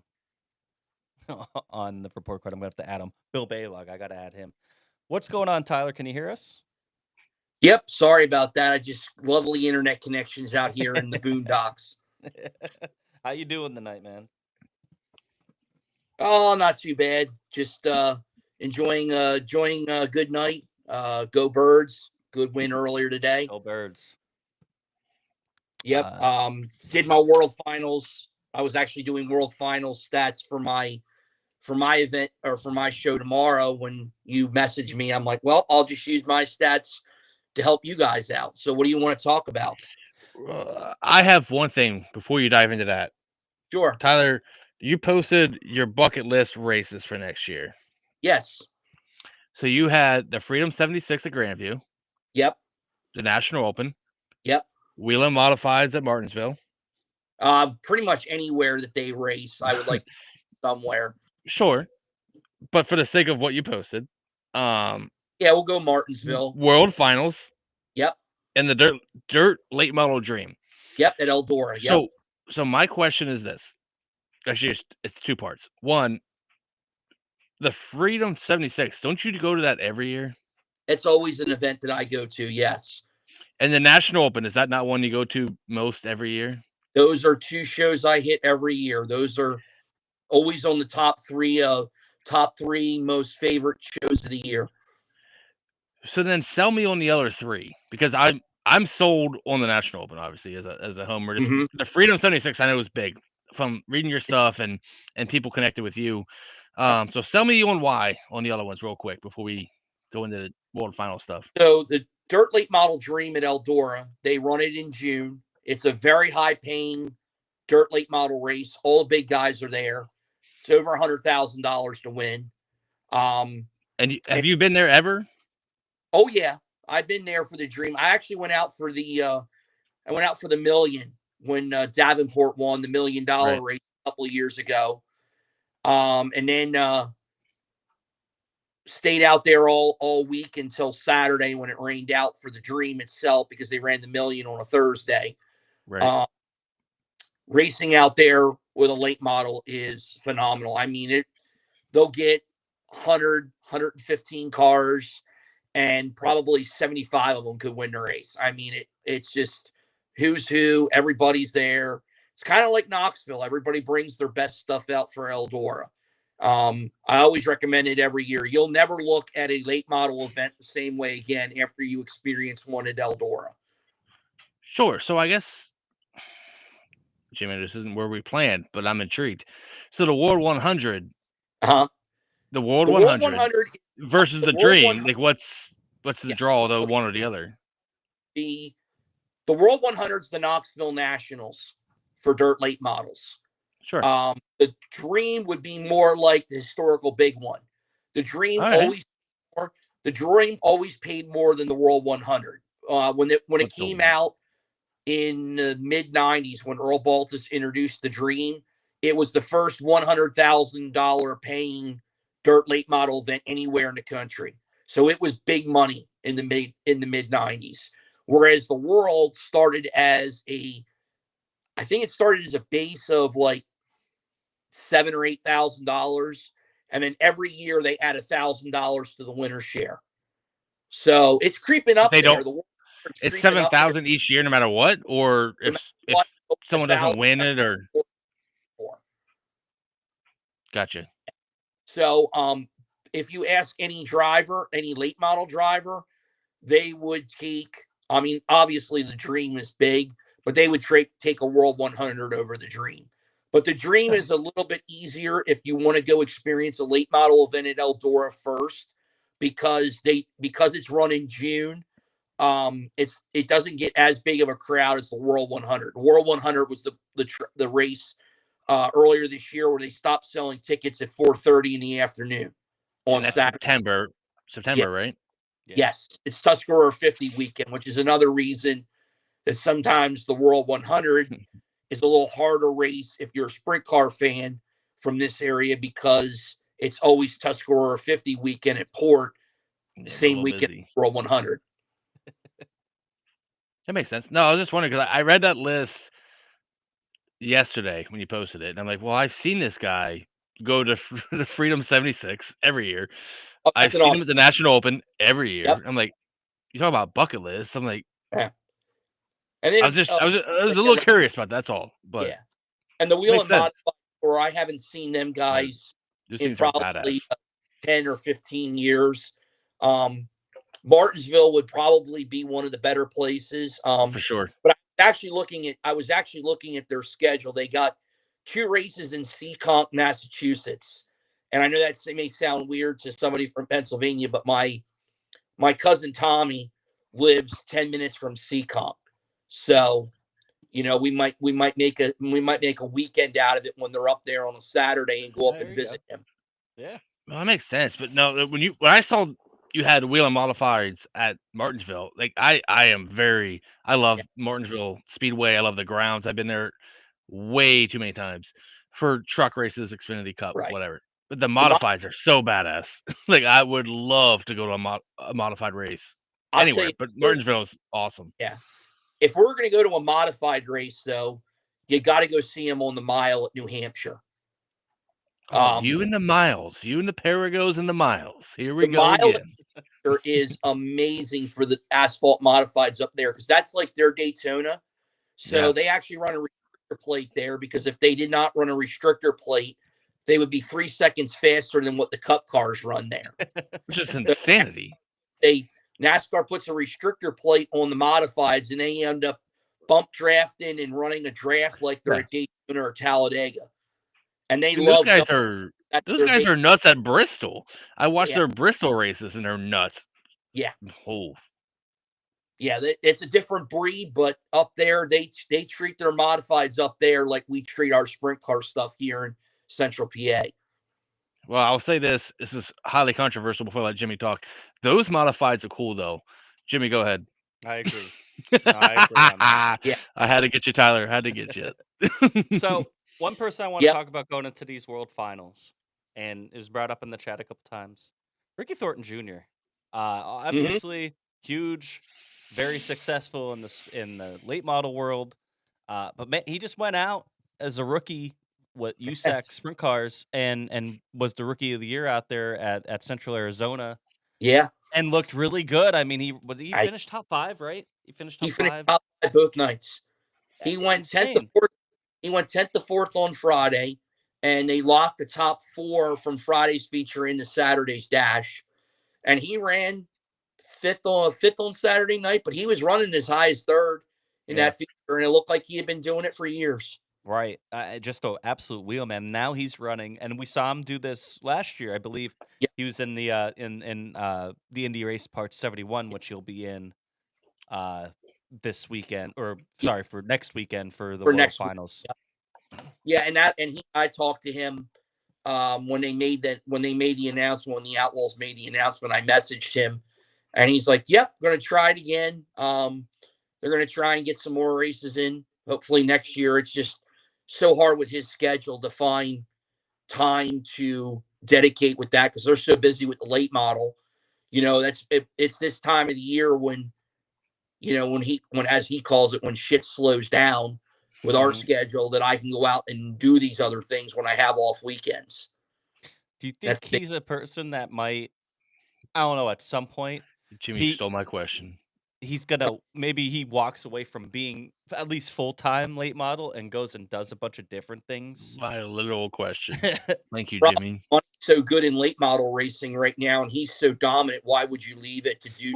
the report card. I'm going to have to add him. Bill Baylog. I got to add him. What's going on, Tyler? Can you hear us? Yep, sorry about that. I just lovely internet connections out here in the boondocks. How you doing tonight, man? Oh, not too bad. Just enjoying a good night. Go Birds. Good win earlier today. Go Birds. Yep. Did my World Finals. I was actually doing World Finals stats for my event or for my show tomorrow. When you messaged me, I'm like, well, I'll just use my stats to help you guys out. So what do you want to talk about? I have one thing before you dive into that. Sure. Tyler, you posted your bucket list races for next year. Yes. So you had the Freedom 76 at Grandview. Yep. The National Open. Yep. Wheeling Modifieds at Martinsville. Pretty much anywhere that they race, I would like somewhere. Sure. But for the sake of what you posted, yeah, we'll go Martinsville. World Finals. Yep. And the dirt late model dream. Yep, at Eldora. Yep. So my question is this. Actually, it's 2 parts. One, the Freedom 76, don't you go to that every year? It's always an event that I go to, yes. And the National Open, is that not one you go to most every year? Those are 2 shows I hit every year. Those are always on the top 3 most favorite shows of the year. So then sell me on the other 3, because I'm sold on the National Open, obviously, as a homer. Mm-hmm. The Freedom 76 I know is big from reading your stuff and people connected with you. So sell me on why on the other ones real quick before we go into the World Final stuff. So the Dirt Late Model Dream at Eldora, they run it in June. It's a very high-paying dirt late model race. All the big guys are there. It's over $100,000 to win. And have you been there ever? Oh yeah, I've been there for the Dream. I actually went out for the million when Davenport won the $1 million race a couple of years ago. And then stayed out there all week until Saturday when it rained out for the Dream itself because they ran the million on a Thursday. Right. Racing out there with a late model is phenomenal. I mean, they'll get 100, 115 cars, and probably 75 of them could win the race. I mean, it's just who's who. Everybody's there. It's kind of like Knoxville. Everybody brings their best stuff out for Eldora. I always recommend it every year. You'll never look at a late model event the same way again after you experience one at Eldora. Sure. So I guess, Jimmy, this isn't where we planned, but I'm intrigued. So the World 100, the World 100 versus the Dream, like what's the draw, the one or the other? The World 100 is the Knoxville Nationals for dirt late models. Sure. The Dream would be more like the historical big one. The Dream always paid more than the World 100. When it came out in the mid '90s, when Earl Baltus introduced the Dream, it was the first $100,000 paying dirt late model event anywhere in the country. So it was big money in the mid '90s. Whereas the World started as a base of like $7,000 or $8,000, and then every year they add $1,000 to the winner's share. So it's creeping up. It's 7,000 each year, no matter what, or if someone doesn't win it, or. Gotcha. So if you ask any driver, any late model driver, they would take. I mean, obviously the Dream is big, but they would take a World 100 over the Dream. But the Dream is a little bit easier if you want to go experience a late model event at Eldora first, because it's run in June. It doesn't get as big of a crowd as the World 100. The World 100 was the race earlier this year where they stopped selling tickets at 4:30 in the afternoon on Saturday. September, right? Yes, it's Tuscarora 50 weekend, which is another reason that sometimes the World 100 is a little harder race if you're a sprint car fan from this area, because it's always Tuscarora 50 weekend at Port, same weekend World 100. That makes sense. No, I was just wondering because I read that list yesterday when you posted it, and I'm like, well, I've seen this guy go to the Freedom 76 every year. I've seen him at the National Open every year. Yep. I'm like, you talk about bucket list. I'm like, yeah. And then, I was a little curious about that, that's all. But yeah, and the Wheel and Modified, where I haven't seen them guys in probably 10 or 15 years. Martinsville would probably be one of the better places. For sure. But I was actually looking at their schedule. They got 2 races in Seekonk, Massachusetts. And I know that may sound weird to somebody from Pennsylvania, but my cousin Tommy lives 10 minutes from Seekonk. So, we might make a weekend out of it when they're up there on a Saturday and go up and visit him. Yeah. Well, that makes sense. But no, when I saw you had Wheel and Modifieds at Martinsville, like I love Martinsville Speedway. I love the grounds. I've been there way too many times for truck races, Xfinity Cup, whatever. But the modifieds are so badass. Like I would love to go to a modified race anywhere, but Martinsville is awesome. Yeah. If we're going to go to a modified race, though, you got to go see him on the mile at New Hampshire. You and the miles, you and the Paragos and the miles. Here we go again. Is amazing for the asphalt modifieds up there, because that's like their Daytona. So they actually run a restrictor plate there, because if they did not run a restrictor plate, they would be 3 seconds faster than what the Cup cars run there. Which is insanity. NASCAR puts a restrictor plate on the modifieds, and they end up bump drafting and running a draft like they're at Daytona or Talladega. And they love those guys are nuts at Bristol. I watched their Bristol races, and they're nuts. Yeah. Oh. Yeah, it's a different breed, but up there they treat their modifieds up there like we treat our sprint car stuff here in Central PA. Well, I'll say this is highly controversial before I let Jimmy talk. Those modifieds are cool, though. Jimmy, go ahead. I agree. On that. Yeah. I had to get you, Tyler. I had to get you. So, one person I want to talk about going into these World Finals, and it was brought up in the chat a couple times, Ricky Thornton Jr. Obviously huge, very successful in the late model world. But man, he just went out as a rookie with USAC sprint cars and was the rookie of the year out there at Central Arizona Yeah. and looked really good. I mean, he I- finished top 5, right? He finished top He finished 5. top 5 both nights. He went 10th to Insane. 4th. He went 10th to 4th on Friday, and they locked the top 4 from Friday's feature into Saturday's dash. And he ran fifth on Saturday night, but he was running as high as 3rd in that feature, and it looked like he had been doing it for years. Right. Just an absolute wheel, man. Now he's running, and we saw him do this last year, I believe. Yep. He was in the the Indy Race Part 71, which he'll be in this weekend, or sorry, for next weekend for the World Finals. Yeah, and I talked to him when they made the announcement, when the Outlaws made the announcement. I messaged him, and he's like, "Yep, going to try it again. They're going to try and get some more races in. Hopefully next year." It's just so hard with his schedule to find time to dedicate with that because they're so busy with the late model. You know, it's this time of the year when, you know, when as he calls it, when shit slows down with our schedule, that I can go out and do these other things when I have off weekends. Do you think he's a person that might, I don't know, at some point Jimmy stole my question. He's gonna, maybe he walks away from being at least full-time late model and goes and does a bunch of different things? My literal question. Thank you, Jimmy. So good in late model racing right now, and he's so dominant. Why would you leave it to do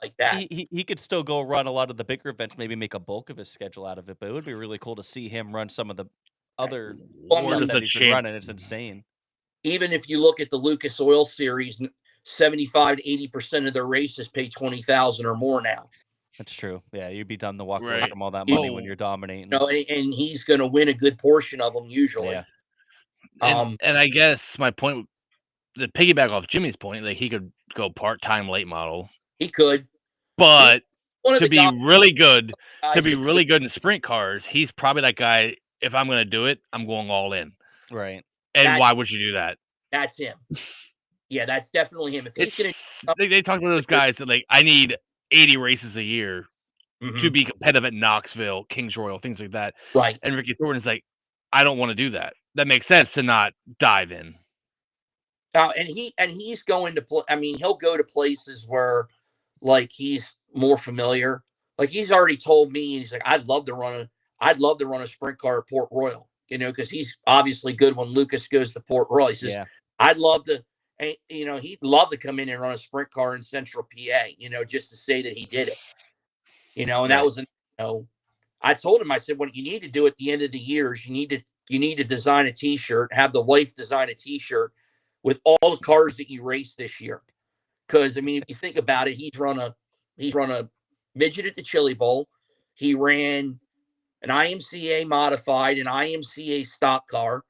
like that? He could still go run a lot of the bigger events, maybe make a bulk of his schedule out of it, but it would be really cool to see him run some of the other stuff that he's been running. It's insane. Even if you look at the Lucas Oil Series, 75 to 80% of their races pay $20,000 or more now. That's true. Yeah, you'd be done to walk away from all that money when you're dominating. No, and he's going to win a good portion of them usually. Yeah. And I guess my point, to piggyback off Jimmy's point, like he could go part-time late model. He could, but to be really good in sprint cars, he's probably that guy. If I'm going to do it, I'm going all in. Right. And why would you do that? That's him. Yeah, that's definitely him. If he's they talk about those guys that like, I need 80 races a year to be competitive at Knoxville, Kings Royal, things like that. Right. And Ricky Thornton's like, I don't want to do that. That makes sense to not dive in. And he's going to play. I mean, he'll go to places where, like, he's more familiar. Like, he's already told me, and he's like, I'd love to run a sprint car at Port Royal. You know, because he's obviously good when Lucas goes to Port Royal. He says, I'd love to. And, you know, he'd love to come in and run a sprint car in Central PA. You know, just to say that he did it. You know, and that was, I told him, I said, what you need to do at the end of the year is you need to design a T-shirt, have the wife design a T-shirt with all the cars that you raced this year. Because I mean, if you think about it, he's run a midget at the Chili Bowl. He ran an IMCA modified, an IMCA stock car.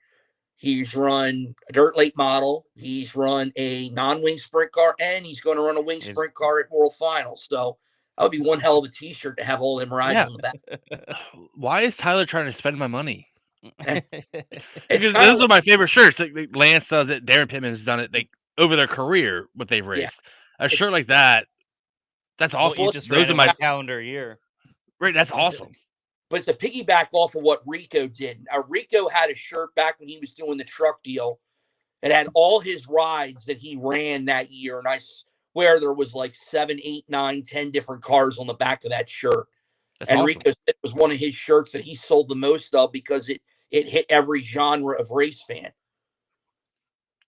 He's run a dirt late model. He's run a non-wing sprint car, and he's going to run a wing sprint car at World Finals. So that would be one hell of a T-shirt to have all them rides on the back. Why is Tyler trying to spend my money? Because those are my favorite shirts. Like Lance does it. Darren Pittman has done it. Like over their career, what they've raced. A shirt like that, that's awesome. Well, you just ran my calendar year. Right, that's awesome. But to piggyback off of what Rico did, Rico had a shirt back when he was doing the truck deal. It had all his rides that he ran that year, and I swear there was like 7, 8, 9, 10 different cars on the back of that shirt. That's and awesome. Rico said it was one of his shirts that he sold the most of because it hit every genre of race fan.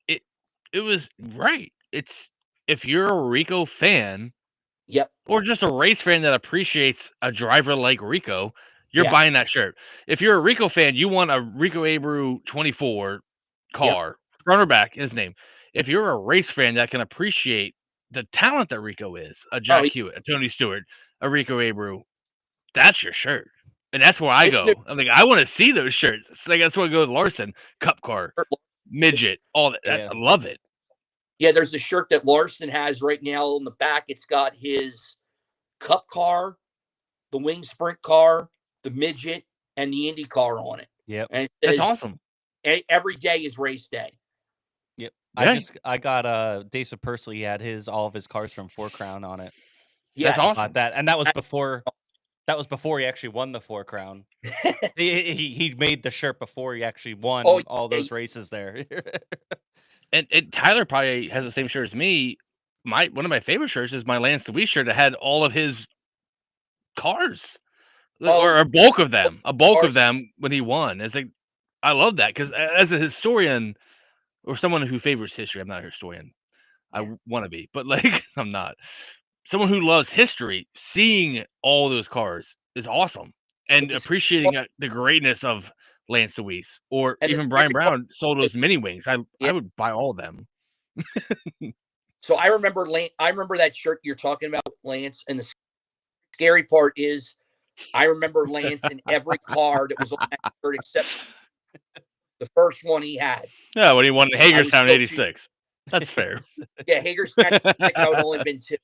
It was right. It's if you're a Rico fan, or just a race fan that appreciates a driver like Rico, you're buying that shirt. If you're a Rico fan, you want a Rico Abreu 24 car, front or back, his name. If you're a race fan that can appreciate the talent that Rico is, a Jack Hewitt, a Tony Stewart, a Rico Abreu, that's your shirt. And that's where I go. I'm like, I want to see those shirts. It's like that's why I go with Larson, Cup car, midget, all that. I love it. Yeah, there's a shirt that Larson has right now on the back. It's got his Cup car, the wing sprint car, the midget, and the Indy car on it. Yep. And that's awesome. Every day is race day. Yep. I got Dasa Pursley. He had all of his cars from 4 Crown on it. Yes. That's awesome. That, and that was before he actually won the 4 Crown. he made the shirt before he actually won all those races there. And Tyler probably has the same shirt as me. One of my favorite shirts is my Lance Deweese shirt that had all of his cars, or a bulk of them. When he won. It's like, I love that because as a historian or someone who favors history, I'm not a historian. I want to be, but like I'm not. Someone who loves history, seeing all those cars is awesome, and appreciating the greatness of Lance Deweese, or even Brian Brown sold those mini wings. I would buy all of them. So I remember that shirt you're talking about, Lance, and the scary part is I remember Lance in every car that was on that shirt except the first one he had. Yeah, when he won Hagerstown '86. That's fair. Yeah, Hagerstown '86, I would only been 2.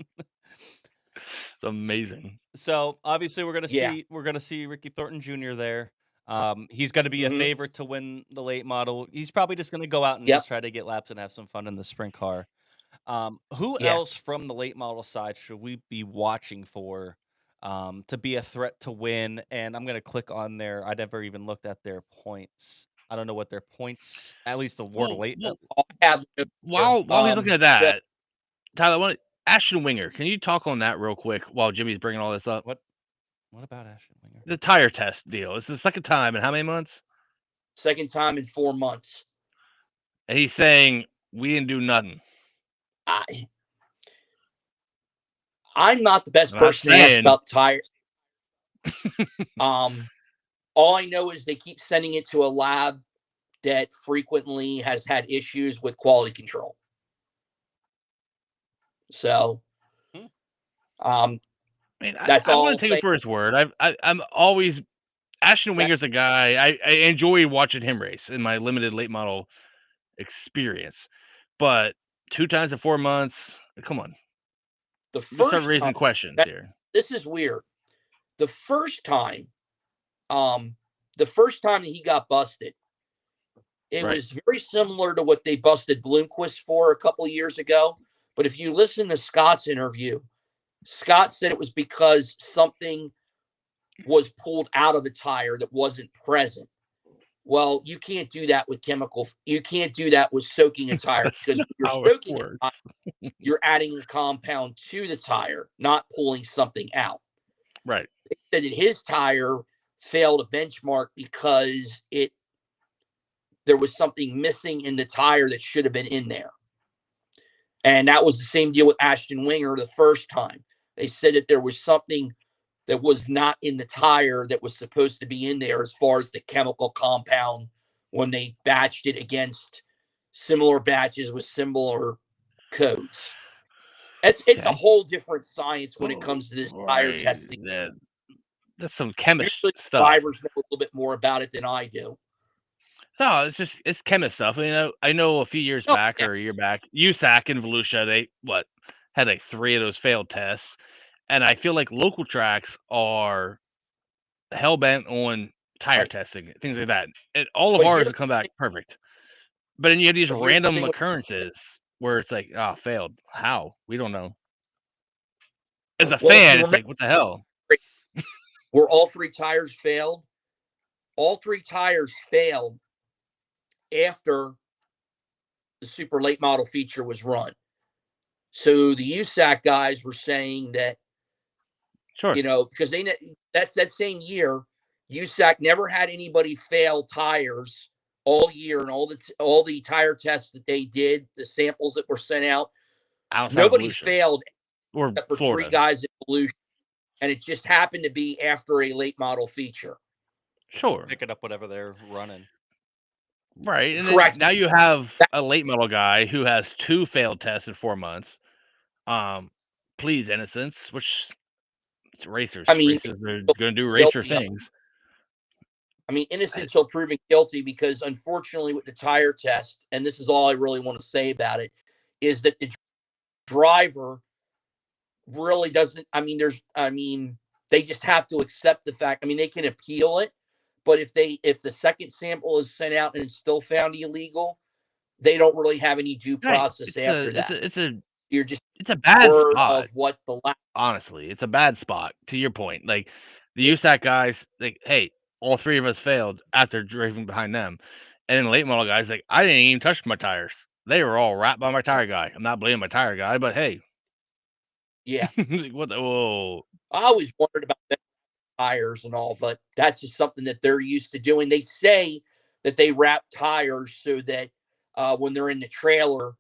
It's amazing. So obviously we're gonna see Ricky Thornton Jr. there. He's gonna be a favorite to win the late model. He's probably just gonna go out and just try to get laps and have some fun in the sprint car. Who else from the late model side should we be watching for to be a threat to win? And I'm gonna click on there. I never even looked at their points. I don't know what their points, at least the World late. While he's looking at that, Tyler, Ashton Winger, can you talk on that real quick while Jimmy's bringing all this up? What about Ashton Winger? The tire test deal. It's the second time in how many months? Second time in 4 months. And he's saying we didn't do nothing. I'm not the best person to ask about tires. All I know is they keep sending it to a lab that frequently has had issues with quality control. So, that's all. I want to take him for his word. I'm always Ashton Winger's a guy I enjoy watching him race in my limited late model experience, but 2 times in 4 months, come on. The first start raising questions here. This is weird. The first time that he got busted, it was very similar to what they busted Bloomquist for a couple of years ago. But if you listen to Scott's interview, Scott said it was because something was pulled out of the tire that wasn't present. Well, you can't do that with chemical. You can't do that with soaking a tire because when you're soaking a tire, you're adding a compound to the tire, not pulling something out. Right. They said that his tire failed a benchmark because there was something missing in the tire that should have been in there. And that was the same deal with Ashton Winger the first time. They said that there was something that was not in the tire that was supposed to be in there as far as the chemical compound when they batched it against similar batches with similar codes. It's a whole different science when it comes to this tire testing. That's some chemist stuff. Drivers know a little bit more about it than I do. No, it's chemist stuff. I know a few years back or a year back, USAC and Volusia, they had like 3 of those failed tests. And I feel like local tracks are hell bent on tire testing, things like that. And all of ours have come back perfect. But then you have these random occurrences where it's like, failed. How? We don't know. As a fan, it's like, what the hell? Were all 3 tires failed? All 3 tires failed after the super late model feature was run. So the USAC guys were saying that, because that's that same year, USAC never had anybody fail tires all year, and all the tire tests that they did, the samples that were sent out, nobody failed except for Florida. 3 guys at Volusia, and it just happened to be after a late model feature. Sure, picking up whatever they're running. Right, and correct. Now you have a late model guy who has 2 failed tests in 4 months. Please, innocence, which it's racers. Racers are going to do racer things. Innocent until proven guilty, because unfortunately with the tire test, and this is all I really want to say about it, is that the driver really doesn't. They just have to accept the fact. They can appeal it. But if the second sample is sent out and it's still found illegal, they don't really have any due Right. process after that. You're just It's a bad word spot. of what the Honestly, it's a bad spot. To your point, like the USAC guys, like, hey, all three of us failed after driving behind them, and then the late model guys, like, I didn't even touch my tires. They were all wrapped by my tire guy. I'm not blaming my tire guy, but hey, yeah. like, what the whoa. I always wondered about the tires and all, but that's just something that they're used to doing. They say that they wrap tires so that when they're in the trailer,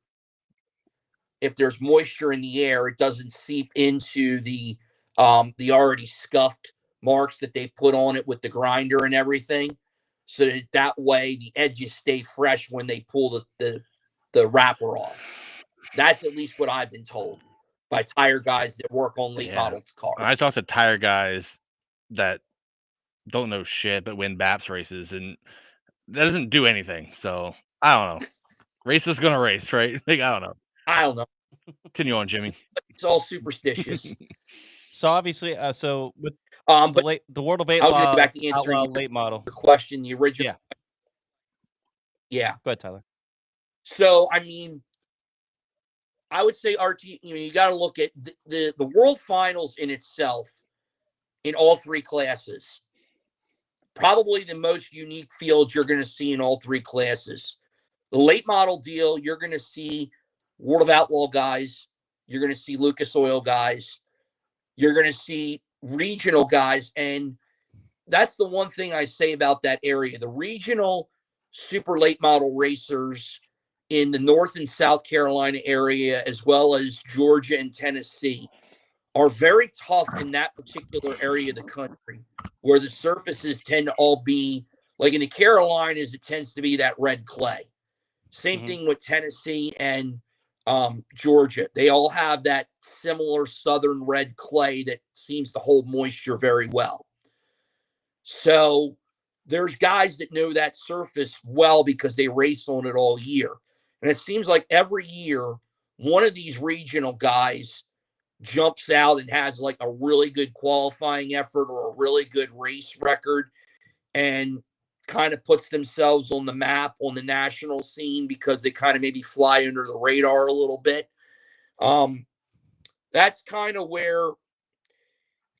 if there's moisture in the air, it doesn't seep into the already scuffed marks that they put on it with the grinder and everything, so that way the edges stay fresh when they pull the wrapper off. That's at least what I've been told by tire guys that work on late models cars. I talked to tire guys that don't know shit but win BAPS races, and that doesn't do anything. So I don't know. Race is gonna race, right? Like, I don't know. Continue on, Jimmy. It's all superstitious. So obviously, so with but the World of Late I was going back to answering your late model question, the original. Yeah. Go ahead, Tyler. So I mean, I would say RT. You got to look at the World Finals in itself, in all three classes. Probably the most unique field you're going to see in all three classes. The late model deal, you're going to see World of Outlaw guys. You're going to see Lucas Oil guys. You're going to see regional guys. And that's the one thing I say about that area. The regional super late model racers in the North and South Carolina area, as well as Georgia and Tennessee, are very tough in that particular area of the country, where the surfaces tend to all be, like in the Carolinas, it tends to be that red clay. Same thing with Tennessee and Georgia. They all have that similar southern red clay that seems to hold moisture very well. So there's guys that know that surface well because they race on it all year. And it seems like every year, one of these regional guys jumps out and has like a really good qualifying effort or a really good race record and kind of puts themselves on the map on the national scene because they kind of maybe fly under the radar a little bit. That's kind of where,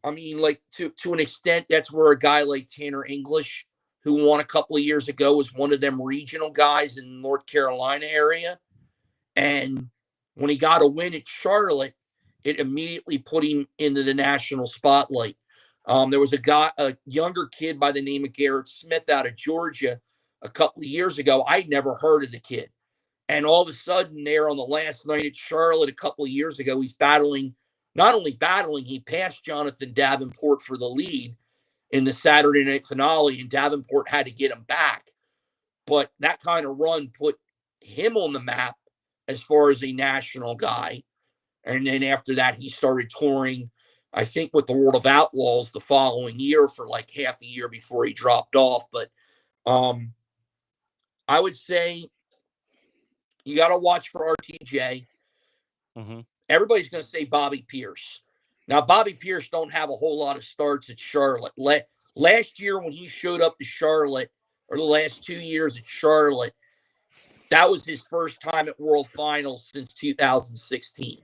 I mean, like to an extent, that's where a guy like Tanner English, who won a couple of years ago, was one of them regional guys in the North Carolina area. And when he got a win at Charlotte, it immediately put him into the national spotlight. There was a younger kid by the name of Garrett Smith out of Georgia a couple of years ago. I'd never heard of the kid. And all of a sudden, there on the last night at Charlotte a couple of years ago, he's not only battling, he passed Jonathan Davenport for the lead in the Saturday night finale, and Davenport had to get him back. But that kind of run put him on the map as far as a national guy. And then after that, he started touring, I think, with the World of Outlaws the following year for like half a year before he dropped off. But I would say you got to watch for RTJ. Everybody's going to say Bobby Pierce. Now, Bobby Pierce don't have a whole lot of starts at Charlotte. Last year when he showed up to Charlotte, or the last 2 years at Charlotte, that was his first time at World Finals since 2016.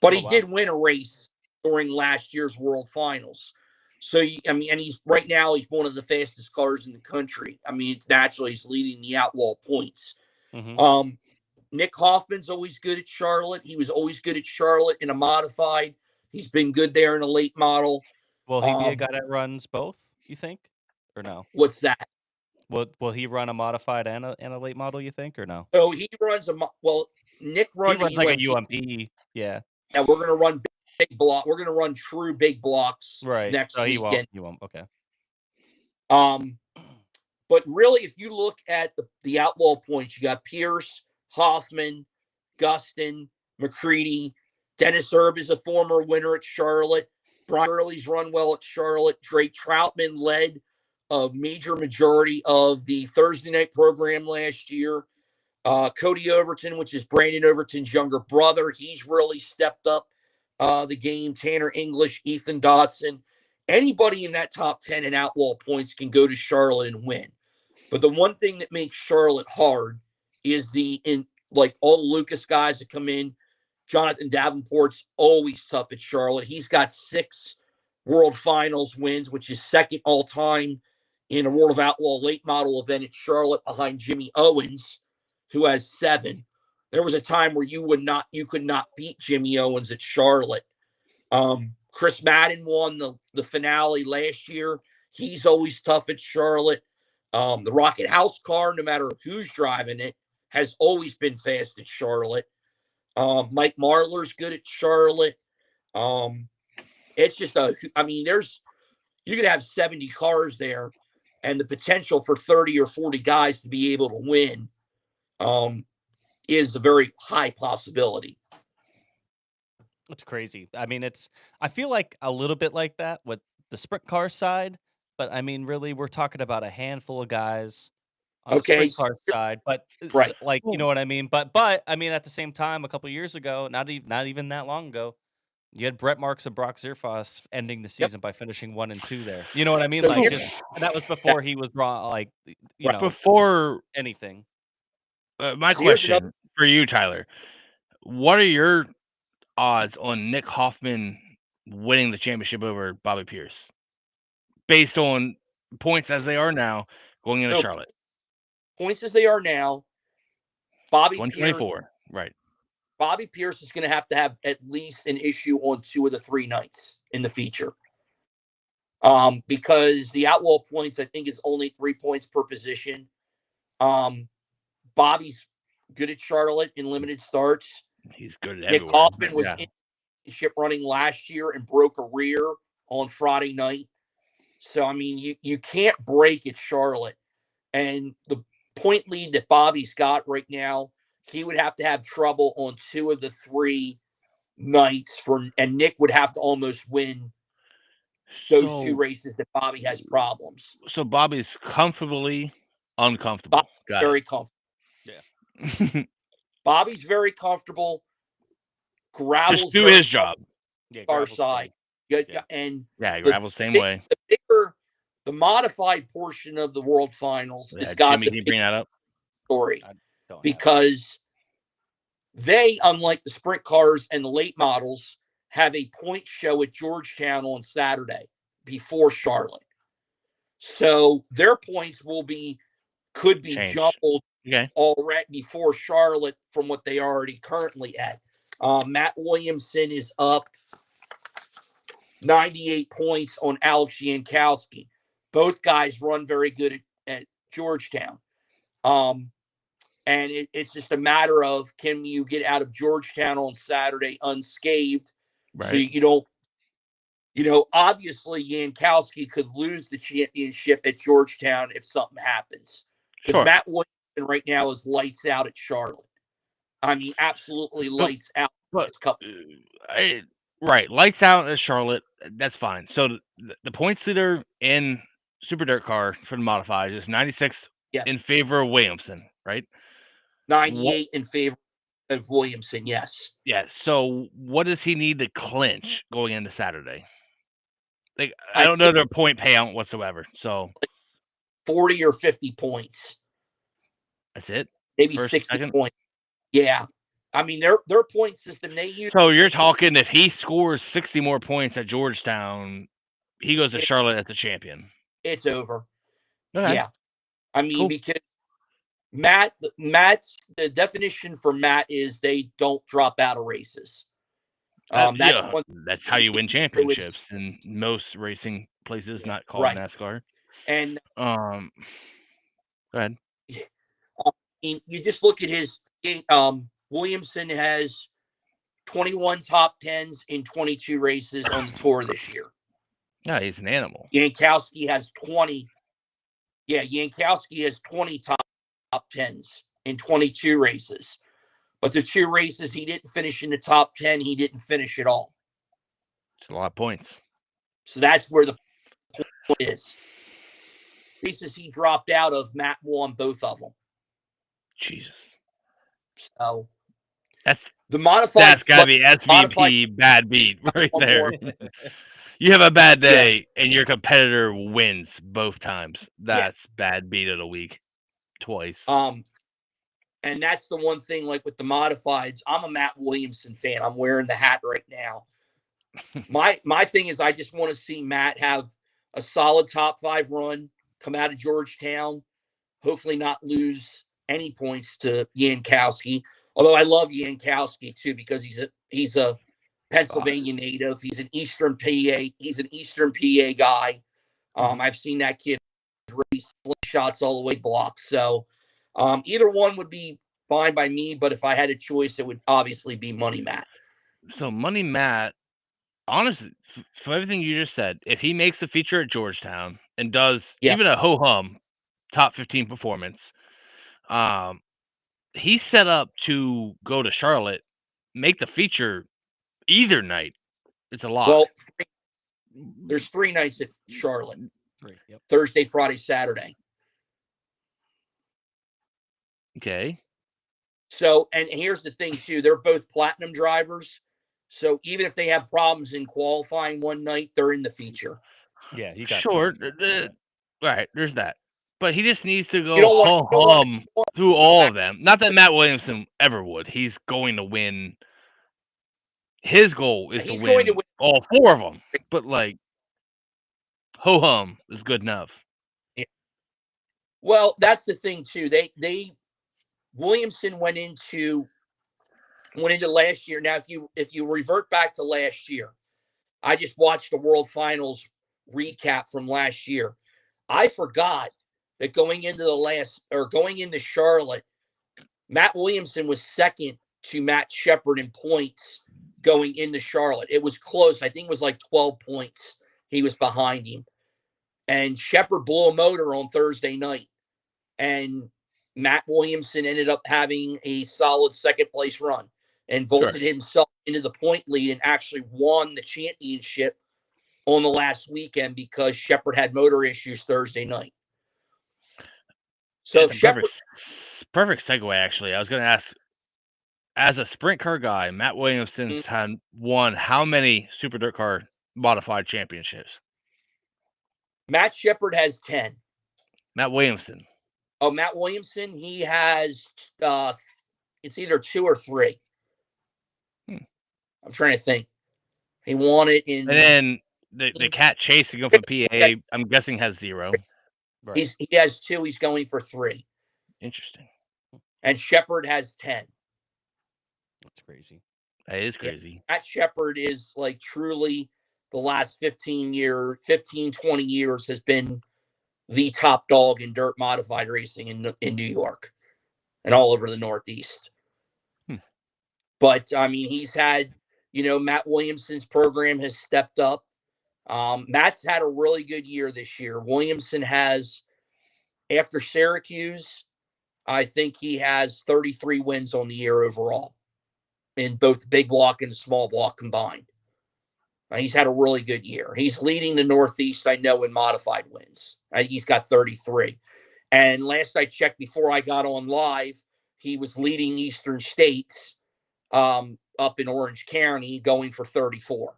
But he did win a race during last year's World Finals. So, I mean, and he's right now, he's one of the fastest cars in the country. I mean, it's naturally he's leading the Outlaw points. Nick Hoffman's always good at Charlotte. He was always good at Charlotte in a modified. He's been good there in a late model. Will he be a guy that runs both, you think, or no? What's that? Will he run a modified and a late model, you think, or no? So he runs Nick runs like a UMP. Yeah. Yeah, we're going to run big block. We're going to run true big blocks next weekend. He won't. Okay. But really, if you look at the Outlaw points, you got Pierce, Hoffman, Gustin, McCready. Dennis Erb is a former winner at Charlotte. Brian Early's run well at Charlotte. Drake Troutman led a major majority of the Thursday night program last year. Cody Overton, which is Brandon Overton's younger brother, he's really stepped up the game. Tanner English, Ethan Dotson. Anybody in that top 10 in Outlaw points can go to Charlotte and win. But the one thing that makes Charlotte hard is like all the Lucas guys that come in. Jonathan Davenport's always tough at Charlotte. He's got 6 World Finals wins, which is second all time in a World of Outlaw late model event at Charlotte, behind Jimmy Owens, who has 7. There was a time where you could not beat Jimmy Owens at Charlotte. Chris Madden won the finale last year. He's always tough at Charlotte. The Rocket House car, no matter who's driving it, has always been fast at Charlotte. Mike Marlar's good at Charlotte. It's just you could have 70 cars there, and the potential for 30 or 40 guys to be able to win is a very high possibility. It's crazy. I mean, I feel like a little bit like that with the sprint car side, but I mean, really, we're talking about a handful of guys on the sprint car side, but right. Like, you know what I mean? But I mean, at the same time, a couple of years ago, not even that long ago, you had Brett Marks and Brock Zerfoss ending the season by finishing 1 and 2 there. You know what I mean? So Like, and that was before he was wrong. Like, you know, before anything. My question for you, Tyler, what are your odds on Nick Hoffman winning the championship over Bobby Pierce, based on points as they are now going into Charlotte? Points as they are now, Bobby 124, Pierce, right? Bobby Pierce is going to have at least an issue on 2 of the 3 nights in the feature, because the outlaw points, I think, is only 3 points per position. Bobby's good at Charlotte in limited starts. He's good at Nick everywhere. Hoffman was in ship running last year and broke a rear on Friday night. So, I mean, you can't break at Charlotte. And the point lead that Bobby's got right now, he would have to have trouble on 2 of the 3 nights and Nick would have to almost win those 2 races that Bobby has problems. So Bobby's comfortably uncomfortable. Very comfortable. Yeah. Bobby's very comfortable. Gravel's just do his job. Yeah, our side. And Gravel's same way. The modified portion of the World Finals has got to bring that up. Story, because they, unlike the sprint cars and the late models, have a point show at Georgetown on Saturday before Charlotte. So their points could be jumbled already before Charlotte from what they already currently at. Matt Williamson is up 98 points on Alex Jankowski. Both guys run very good at Georgetown. And it's just a matter of, can you get out of Georgetown on Saturday unscathed? Right. So you don't, obviously Jankowski could lose the championship at Georgetown if something happens. Because Matt Williamson right now is lights out at Charlotte. I mean, absolutely lights out. Right. Lights out at Charlotte. That's fine. So the points leader in Super Dirt Car for the modifieds is 96 in favor of Williamson, right? 98 in favor of Williamson, yes. Yeah. So what does he need to clinch going into Saturday? Like, I don't know their point payout whatsoever. So 40 or 50 points. That's it? Maybe 60 points. Yeah. I mean, their point system they use. So you're talking, if he scores 60 more points at Georgetown, he goes to Charlotte as the champion. It's over. Okay. Yeah. I mean, because Matt's the definition for Matt is they don't drop out of races. That's how you win championships in most racing places, not called NASCAR. And go ahead. You just look at his Williamson has 21 top 10s in 22 races on the tour this year. Yeah, he's an animal. Jankowski has 20. Yeah, Jankowski has 20 top 10s in 22 races. But the 2 races he didn't finish in the top 10, he didn't finish at all. It's a lot of points. So that's where the point is. Races he dropped out of, Matt won both of them. Jesus. So that's the modified. That's gotta be SVP bad beat right there. You have a bad day and your competitor wins both times. That's bad beat of the week. Twice. And And that's the one thing, like with the modifieds, I'm a Matt Williamson fan. I'm wearing the hat right now. My thing is I just want to see Matt have a solid top 5 run, come out of Georgetown, hopefully not lose any points to Yankowski. Although I love Yankowski too, because he's a Pennsylvania native. He's an Eastern PA guy. I've seen that kid race slingshots all the way blocked. So either one would be fine by me, but if I had a choice, it would obviously be Money Matt. So Money Matt, honestly, from everything you just said, if he makes the feature at Georgetown and does even a ho-hum top 15 performance, he's set up to go to Charlotte, make the feature either night. It's a lot. Well, there's 3 nights at Charlotte. 3, yep. Thursday, Friday, Saturday. Okay. So, and here's the thing too, they're both platinum drivers. So even if they have problems in qualifying one night, they're in the feature. Yeah, you got Sure. Right, there's that. But he just needs to go You don't want- ho-hum through all of them. Not that Matt Williamson ever would. He's going to win. His goal is He's to going win to win. all 4 of them. But like, ho-hum is good enough. Well, that's the thing too. Williamson went into last year. Now, if you revert back to last year, I just watched the World Finals recap from last year. I forgot that going into Charlotte, Matt Williamson was second to Matt Shepard in points going into Charlotte. It was close. I think it was like 12 points. He was behind him. And Shepard blew a motor on Thursday night. And Matt Williamson ended up having a solid second place run and vaulted himself into the point lead and actually won the championship on the last weekend because Shepard had motor issues Thursday night. So perfect segue, actually. I was going to ask, as a sprint car guy, Matt Williamson's had won how many Super Dirt Car modified championships? Matt Shepard has 10. Matt Williamson. Oh, Matt Williamson, he has it's either 2 or 3. I'm trying to think. He won it in. And then the cat chasing him for PA, I'm guessing, has 0. Right. He has 2. He's going for 3. Interesting. And Shepard has 10. That's crazy. That is crazy. Matt Shepard is like truly the last 15, 20 years has been the top dog in dirt modified racing in New York and all over the Northeast. But I mean, he's had, Matt Williamson's program has stepped up. Matt's had a really good year this year. Williamson has, after Syracuse, I think he has 33 wins on the year overall in both the big block and the small block combined. He's had a really good year. He's leading the Northeast, I know, in modified wins. He's got 33. And last I checked before I got on live, he was leading Eastern States up in Orange County, going for 34.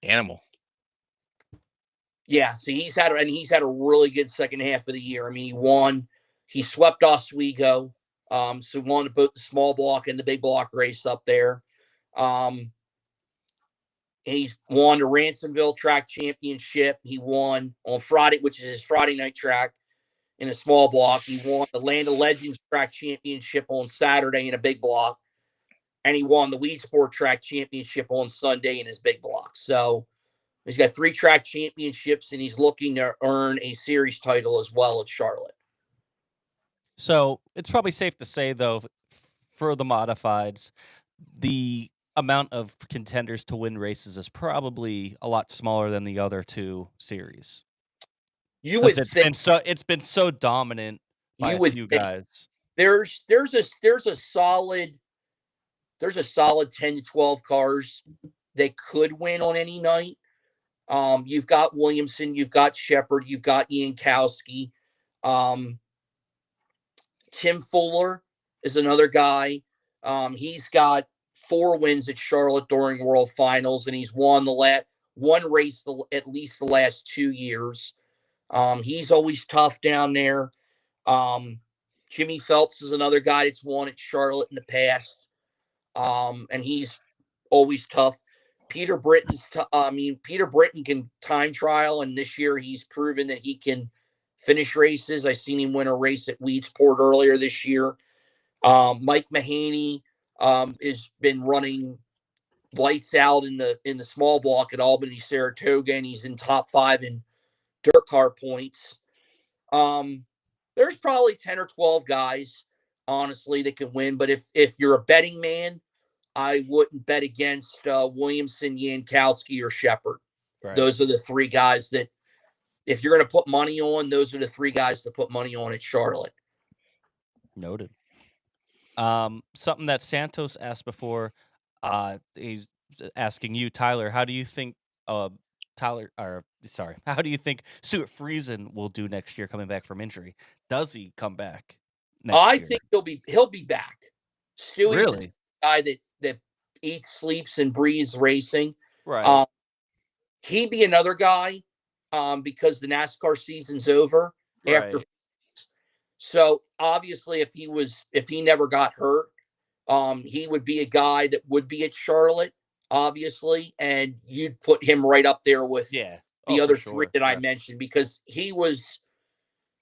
Animal. Yeah, so he's had a really good second half of the year. I mean, he swept Oswego, so won both the small block and the big block race up there. And he's won the Ransomville Track Championship. He won on Friday, which is his Friday night track, in a small block. He won the Land of Legends Track Championship on Saturday in a big block. And he won the Weed Sport Track Championship on Sunday in his big block. So he's got 3 track championships, and he's looking to earn a series title as well at Charlotte. So it's probably safe to say, though, for the modifieds, the amount of contenders to win races is probably a lot smaller than the other 2 series. You would think it's been so dominant by a few guys. There's a solid 10 to 12 cars that could win on any night. You've got Williamson, you've got Shepard, you've got Yankowski. Tim Fuller is another guy. He's got 4 wins at Charlotte during World Finals, and he's won one race at least the last 2 years. He's always tough down there. Jimmy Phelps is another guy that's won at Charlotte in the past. And he's always tough. Peter Britton can time trial, and this year he's proven that he can finish races. I seen him win a race at Bridgeport earlier this year. Mike Mahaney has been running lights out in the small block at Albany, Saratoga, and he's in top 5 in dirt car points. There's probably 10 or 12 guys, honestly, that can win. But if you're a betting man, I wouldn't bet against Williamson, Yankowski, or Shepard. Right. Those are the 3 guys that, if you're going to put money on, those are the 3 guys to put money on at Charlotte. Noted. Something that Santos asked before, he's asking you, Tyler, how do you think how do you think Stuart Friesen will do next year coming back from injury? Does he come back next I year? think he'll be back. Stewie's Really? the guy that eats, sleeps, and breathes racing. Right. He'd be another guy because the NASCAR season's over after. So obviously, if he never got hurt, he would be a guy that would be at Charlotte, obviously, and you'd put him right up there with the other 3 that I mentioned, because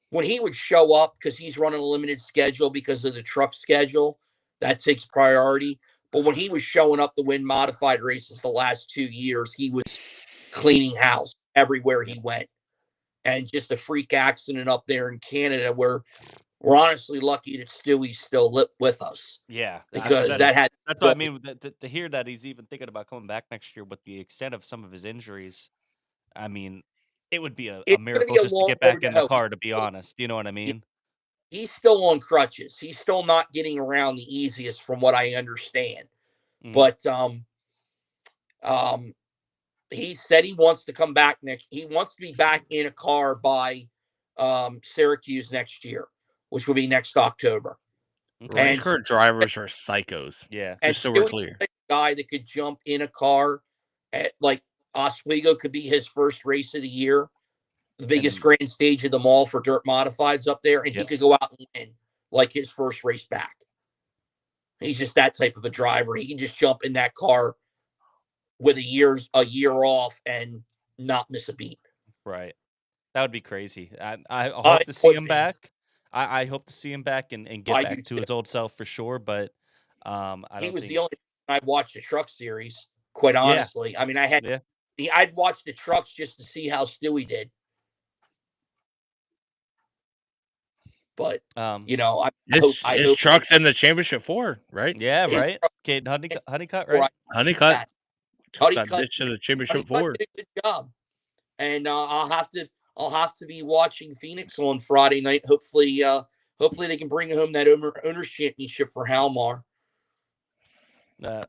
when he would show up, because he's running a limited schedule because of the truck schedule, that takes priority. But when he was showing up to win modified races the last 2 years, he was cleaning house everywhere he went. And just a freak accident up there in Canada, where we're honestly lucky that Stewie's still with us. Yeah, because that's what I mean. To hear that he's even thinking about coming back next year with the extent of some of his injuries, I mean, it would be a miracle just to get back in the car, to be honest. You know what I mean? He's still on crutches. He's still not getting around the easiest, from what I understand. But he said he wants to come back he wants to be back in a car by Syracuse next year, which will be next October. Okay. And current drivers are psychos. Yeah. And so we're clear. A guy that could jump in a car at, like, Oswego could be his first race of the year, the biggest grand stage of them all for dirt modifieds up there, and he could go out and win like his first race back. He's just that type of a driver. He can just jump in that car with a year off and not miss a beat. Right. That would be crazy. I hope to see him back. I hope to see him back and get back to his old self for sure. But he was the only I watched the truck series, quite honestly. Yeah. I mean, I'd watch the trucks just to see how Stewie did. But I hope trucks in the championship 4, right? Yeah, right. Okay, Honeycutt, right? Honeycutt took that bitch to the championship 4. Did a good job, and I'll have to be watching Phoenix on Friday night. Hopefully they can bring home that owners championship for Halmar.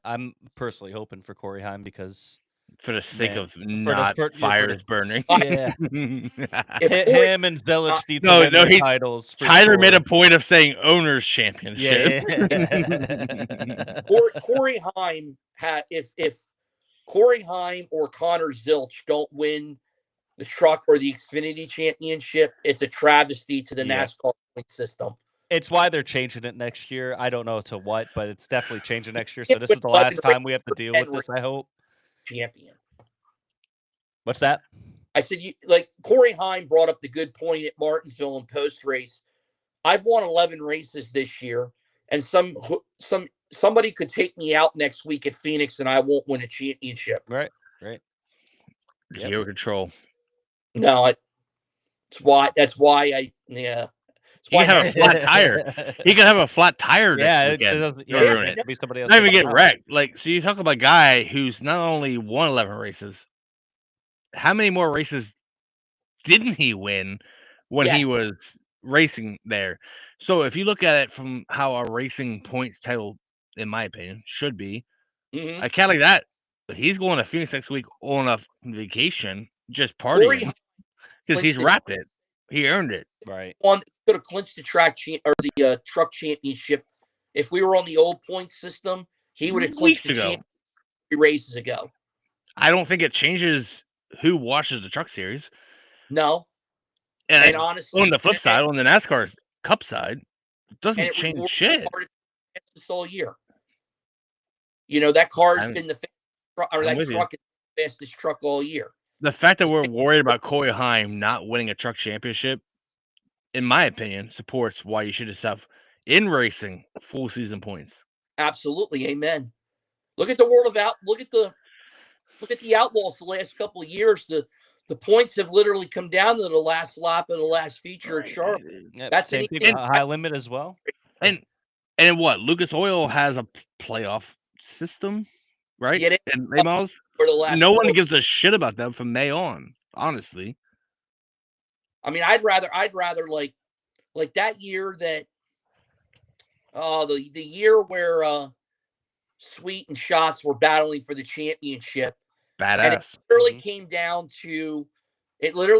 I'm personally hoping for Corey Heim, because for the sake of not fires burning. Yeah. Him and Zelich need to win their titles. Tyler made a point of saying owners championship. Yeah. Corey Heim if Corey Heim or Connor Zilch don't win the truck or the Xfinity championship, it's a travesty to the NASCAR point system. It's why they're changing it next year. I don't know to what, but it's definitely changing next year. So this is the last time we have to deal with this, I hope. Champion. What's that? I said, Corey Heim brought up the good point at Martinsville in post race. I've won 11 races this year, and somebody could take me out next week at Phoenix, and I won't win a championship. Right. Zero control. No, that's why He can have a flat tire. He can have a flat tire. Yeah, it. Be somebody else. Not even get wrecked. So you talk about a guy who's not only won 11 races. How many more races didn't he win when he was racing there? So if you look at it from how a racing points title, in my opinion, should be, a cat like that, he's going to Phoenix next week on a vacation, just partying, because he's wrapped it. He earned it. Right. One could have clinched the truck championship. If we were on the old point system, he would have clinched the championship 3 races ago. I don't think it changes who watches the truck series. No. And honestly, on the flip side, on the NASCAR Cup side, it doesn't and it change rewarded shit. the car that's fastest all year. You know, that car has I'm- been the fastest truck, or I'm that with you. truck is the fastest truck all year. The fact that we're worried about Corey Heim not winning a truck championship, in my opinion, supports why you should just have in racing full season points. Absolutely, amen. Look at the world of look at the Outlaws the last couple of years. The points have literally come down to the last lap of the last feature at Charlotte. Yeah, That's same an thing easy- with high limit as well. And what? Lucas Oil has a playoff system, right? Yeah, they- And late models. for the last No one four. gives a shit about them from May on, honestly. I mean, I'd rather like that year that the year where Sweet and Shots were battling for the championship. And it Badass. literally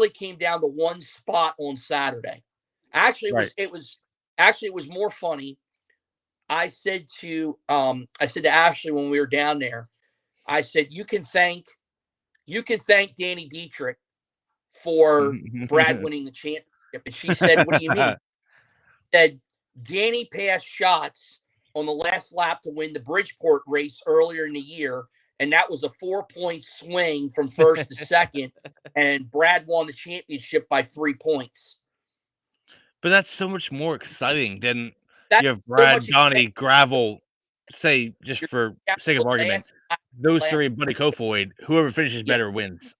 came down to one spot on Saturday. Actually, Right. it was more funny. I said to Ashley when we were down there, I said, you can thank Danny Dietrich for Brad winning the championship. And she said, what do you mean? Said Danny passed Shots on the last lap to win the Bridgeport race earlier in the year. And that was a 4-point swing from first to second. And Brad won the championship by 3 points. But that's so much more exciting than That's you have so Brad, much Donnie, Gravel, say, just You're for down sake to of the argument, last lap. those three and Buddy Kofoid, whoever finishes Yeah. better wins.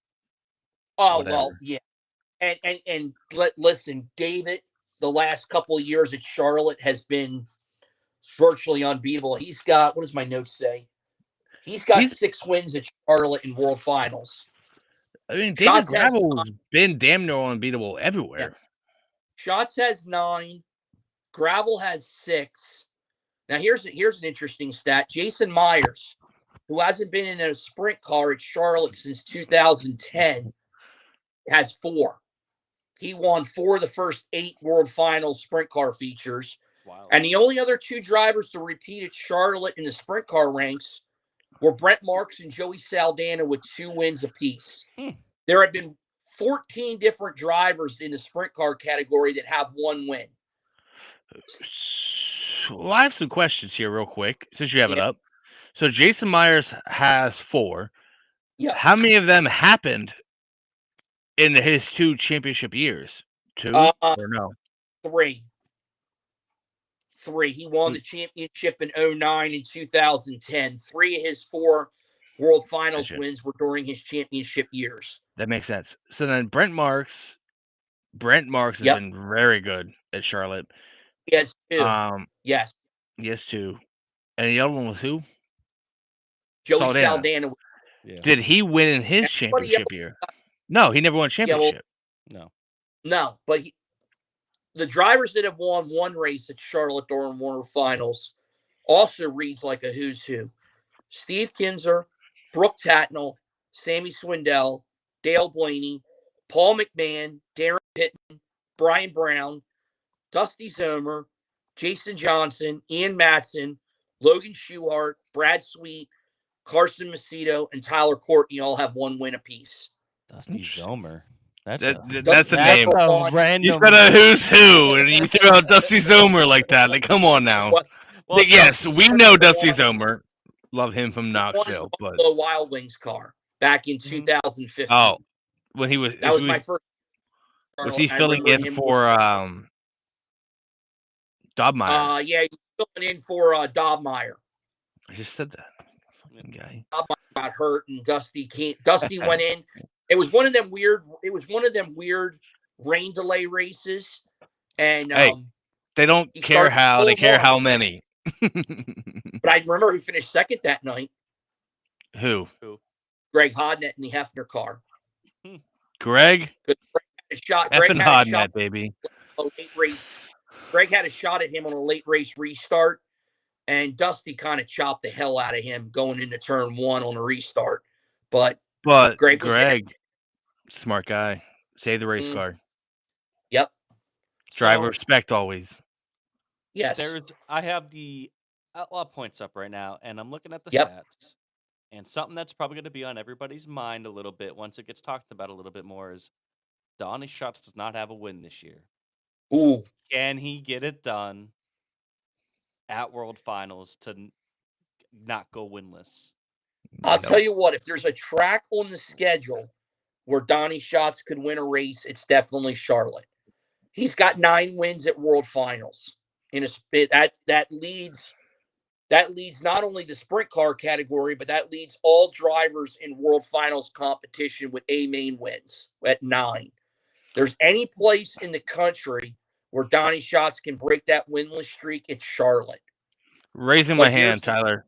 Oh, Whatever. well, yeah. And listen, David, the last couple of years at Charlotte has been virtually unbeatable. He's got, what does my notes say? He's got 6 wins at Charlotte in World Finals. I mean, David Shots has Gravel's been damn near unbeatable everywhere. Shots has 9. Gravel has 6. Now, here's an interesting stat. Jason Myers, who hasn't been in a sprint car at Charlotte since 2010, has 4. He won 4 of the first 8 World Finals sprint car features. Wow. And the only other 2 drivers to repeat at Charlotte in the sprint car ranks were Brent Marks and Joey Saldana with 2 wins apiece. There have been 14 different drivers in the sprint car category that have 1 win. Well, I have some questions here real quick, since you have it Yeah. up. So Jason Myers has 4. Yeah. How many of them happened in his 2 championship years? 2 or no? 3. He won the championship in 2009 and 2010. 3 of his 4 World Finals wins were during his championship years. That makes sense. So then Brent Marks has been very good at Charlotte. He has 2. Yes. He has 2. And the other one was who? Joey Saldana. Yeah. Did he win in his championship year? No, he never won a championship. No, but the drivers that have won 1 race at Charlotte during World Finals also reads like a who's who. Steve Kinzer, Brooke Tatnell, Sammy Swindell, Dale Blaney, Paul McMahon, Darren Pitton, Brian Brown, Dusty Zomer, Jason Johnson, Ian Matson, Logan Schuhart, Brad Sweet, Carson Macedo, and Tyler Courtney all have 1 win apiece. Dusty Zomer. That's a name. A random. You said a who's who, and you threw out Dusty Zomer like that. Like, come on now. Well, yes, we know Dusty Zomer. Love him from Knoxville, but the Wild Wings car back in 2015. Oh, when he was that was my first. Was he filling in for Dobmeyer? Yeah, he's filling in for Dobmeyer. I just said that. Fucking guy. Dobmeyer got hurt, and Dusty went in. It was one of them weird rain delay races, and they don't care how. They care how many. But I remember who finished second that night. Who? Greg Hodnett in the Hefner car. Greg? Greg had a shot, baby. A late race. Greg had a shot at him on a late race restart, and Dusty kind of chopped the hell out of him going into turn 1 on a restart. But Greg, smart guy. Save the race car. Yep. Drive with respect always. Yes. I have the outlaw points up right now, and I'm looking at the stats. And something that's probably going to be on everybody's mind a little bit once it gets talked about a little bit more is Donnie Schatz does not have a win this year. Ooh, Can he get it done at World Finals to not go winless? I'll Nope. tell you what, if there's a track on the schedule where Donnie Schatz could win a race, it's definitely Charlotte. He's got 9 wins at World Finals. That leads not only the sprint car category, but that leads all drivers in World Finals competition with A main wins at 9. There's any place in the country where Donnie Schatz can break that winless streak, it's Charlotte. Raising But my hand, Tyler.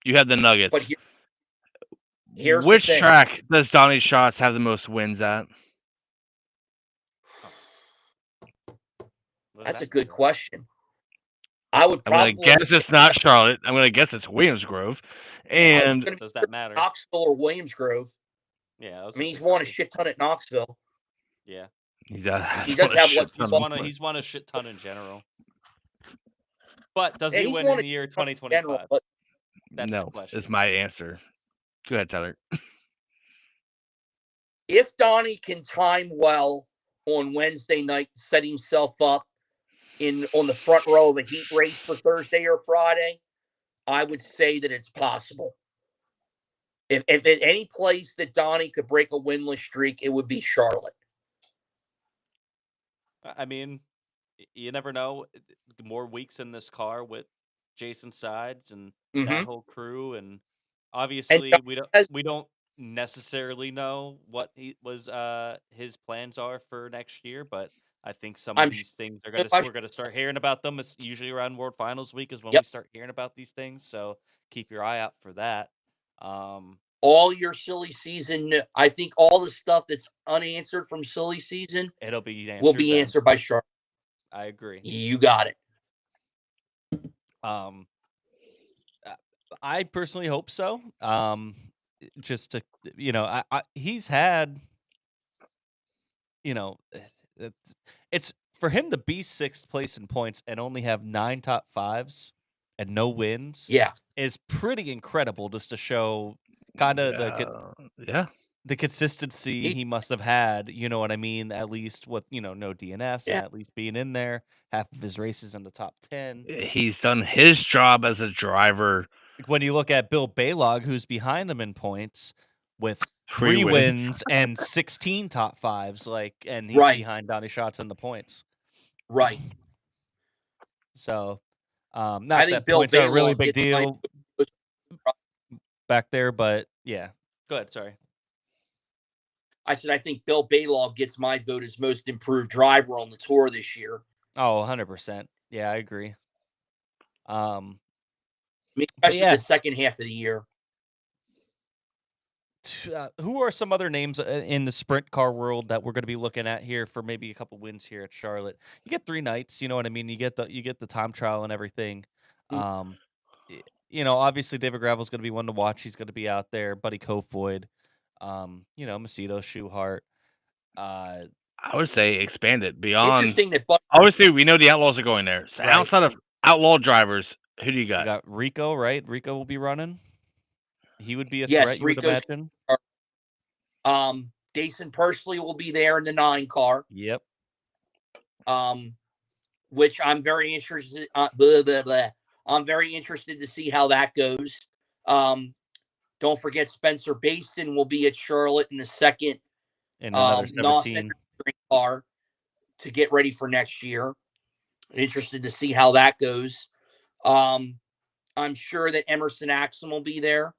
You had the Nuggets. But here's Which the thing. track does Donnie Schatz have the most wins at? That's a good question. I would I'm gonna probably guess it's not Charlotte. I'm gonna guess it's Williams Grove. And Does that matter? Knoxville or Williams Grove. Yeah, I mean, he's won a shit ton at Knoxville. Yeah, he does have what he's won a shit ton in general. But does Yeah, he he's win won in a the year ton in 2025? general, but That's the no, question. is my answer. Go ahead, Tyler. if Donnie can time well on Wednesday night, set himself up on the front row of a heat race for Thursday or Friday, I would say that it's possible. If at any place that Donnie could break a winless streak, it would be Charlotte. I mean, you never know. More weeks in this car with Jason Sides and that whole crew, and obviously we don't necessarily know what his plans are for next year, but I think some of these things we're gonna start hearing about them. It's usually around World Finals week is when we start hearing about these things. So keep your eye out for that. All your silly season, I think all the stuff that's unanswered from silly season, will be answered by Charlotte. I agree. You got it. I personally hope so. Just to, he's had, it's for him to be 6th place in points and only have 9 top 5s and no wins. Yeah, is pretty incredible. Just to show kind of the consistency he must have had. You know what I mean? At least with no DNS and at least being in there, half of his races in the top 10. He's done his job as a driver. When you look at Bill Baylog, who's behind him in points with 3 wins and 16 top 5s, and he's behind Donnie Schatz in the points. Right. So, I not think that Bill points are a really Baylog big gets deal back there, but yeah. Go ahead, sorry. I said I think Bill Baylog gets my vote as most improved driver on the tour this year. Oh, 100%. Yeah, I agree. Especially the second half of the year. Who are some other names in the sprint car world that we're going to be looking at here for maybe a couple wins here at Charlotte? You get 3 nights, you know what I mean? You get the time trial and everything. Obviously David Gravel's going to be one to watch. He's going to be out there. Buddy Kofoid, Macedo, Schuhart. I would say expand it beyond. Interesting that obviously we know the Outlaws are going there. So outside of outlaw drivers, who do you got? You got Rico, right? Rico will be running. He would be a threat, you would imagine. Jason Persley will be there in the 9 car. Yep. Which I'm very interested. I'm very interested to see how that goes. Don't forget Spencer Baston will be at Charlotte in the second in another 17 car to get ready for next year. Interested to see how that goes. I'm sure that Emerson Axum will be there.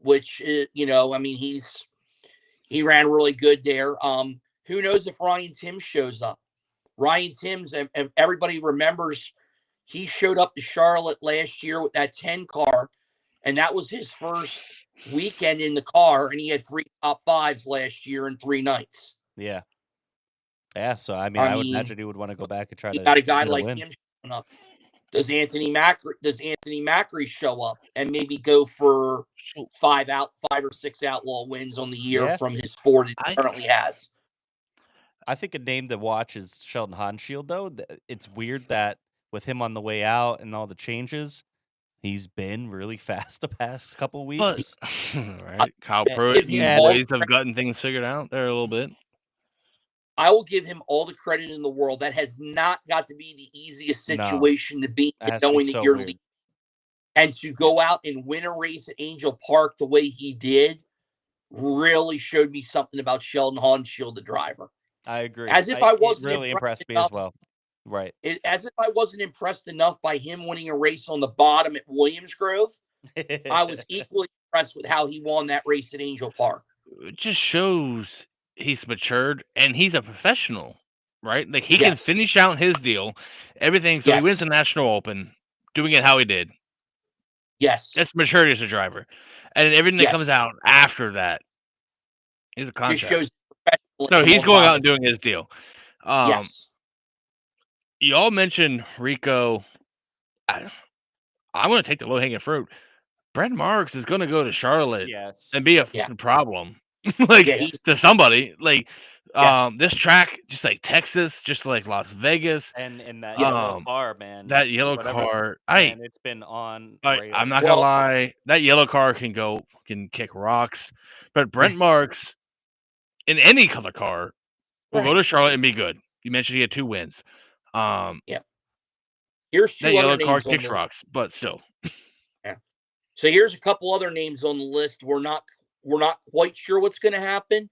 Which I mean he ran really good there. Who knows if Ryan Timms shows up? Ryan Timms, everybody remembers he showed up to Charlotte last year with that 10 car, and that was his first weekend in the car, and he had 3 top 5s last year in 3 nights. Yeah. Yeah, so I mean, I would imagine he would want to go back and try to got a guy like him showing up. Does Anthony Macri show up and maybe go for 5 or 6 outlaw wins on the year from his 4 that he currently has? I think a name to watch is Sheldon Hanshield, though. It's weird that with him on the way out and all the changes, he's been really fast the past couple of weeks. Right. Kyle Pruitt and boys have gotten things figured out there a little bit. I will give him all the credit in the world. That has not got to be the easiest No. situation to be That in, has to be knowing that so you're weird. leading. And to go out and win a race at Angel Park the way he did really showed me something about Sheldon Haudenschild, the driver. I agree. As if It wasn't really impressed me enough, as well. Right. as if I wasn't impressed enough by him winning a race on the bottom at Williams Grove, I was equally impressed with how he won that race at Angel Park. It just shows he's matured and he's a professional, right? Like he can Yes. finish out his deal, everything. So he wins Yes. the National Open, doing it how he did. Yes. That's maturity as a driver, and everything that Yes. comes out after that is a Just contract. shows No, he's on going top out of and doing his deal. yes. Y'all mentioned Rico. I want to take the low hanging fruit. Brent Marks is going to go to Charlotte Yes. and be a Yeah. fucking problem, like Yeah, to somebody. Like Yes. this track, just like Texas, just like Las Vegas, And that Yeah. yellow car, man. that yellow Whatever, car. man, it's been on I'm rails. not Well- gonna lie. That yellow car can kick rocks, but Brent Marks in any color car will go Right. to Charlotte and be good. You mentioned he had 2 wins. Here's That 2 other yellow car names on kicks the rocks, but still. So here's a couple other names on the list. We're not quite sure what's going to happen.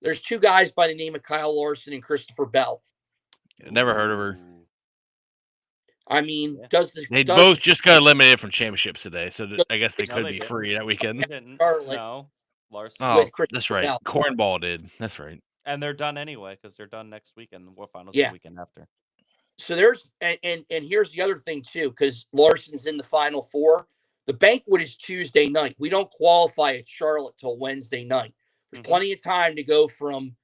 There's 2 guys by the name of Kyle Larson and Christopher Bell. Never heard of her. Ooh. I mean, Yeah. They both just got eliminated from championships today, so I guess they No, could they be didn't. free that They weekend. didn't. Charlotte No, Larson. Oh, with Christopher that's right. Bell. Cornball did. That's right. And they're done anyway because they're done next weekend. The War Finals Yeah. the weekend after. So there's and here's the other thing too, because Larson's in the Final 4. The banquet is Tuesday night. We don't qualify at Charlotte till Wednesday night. There's plenty of time to go from.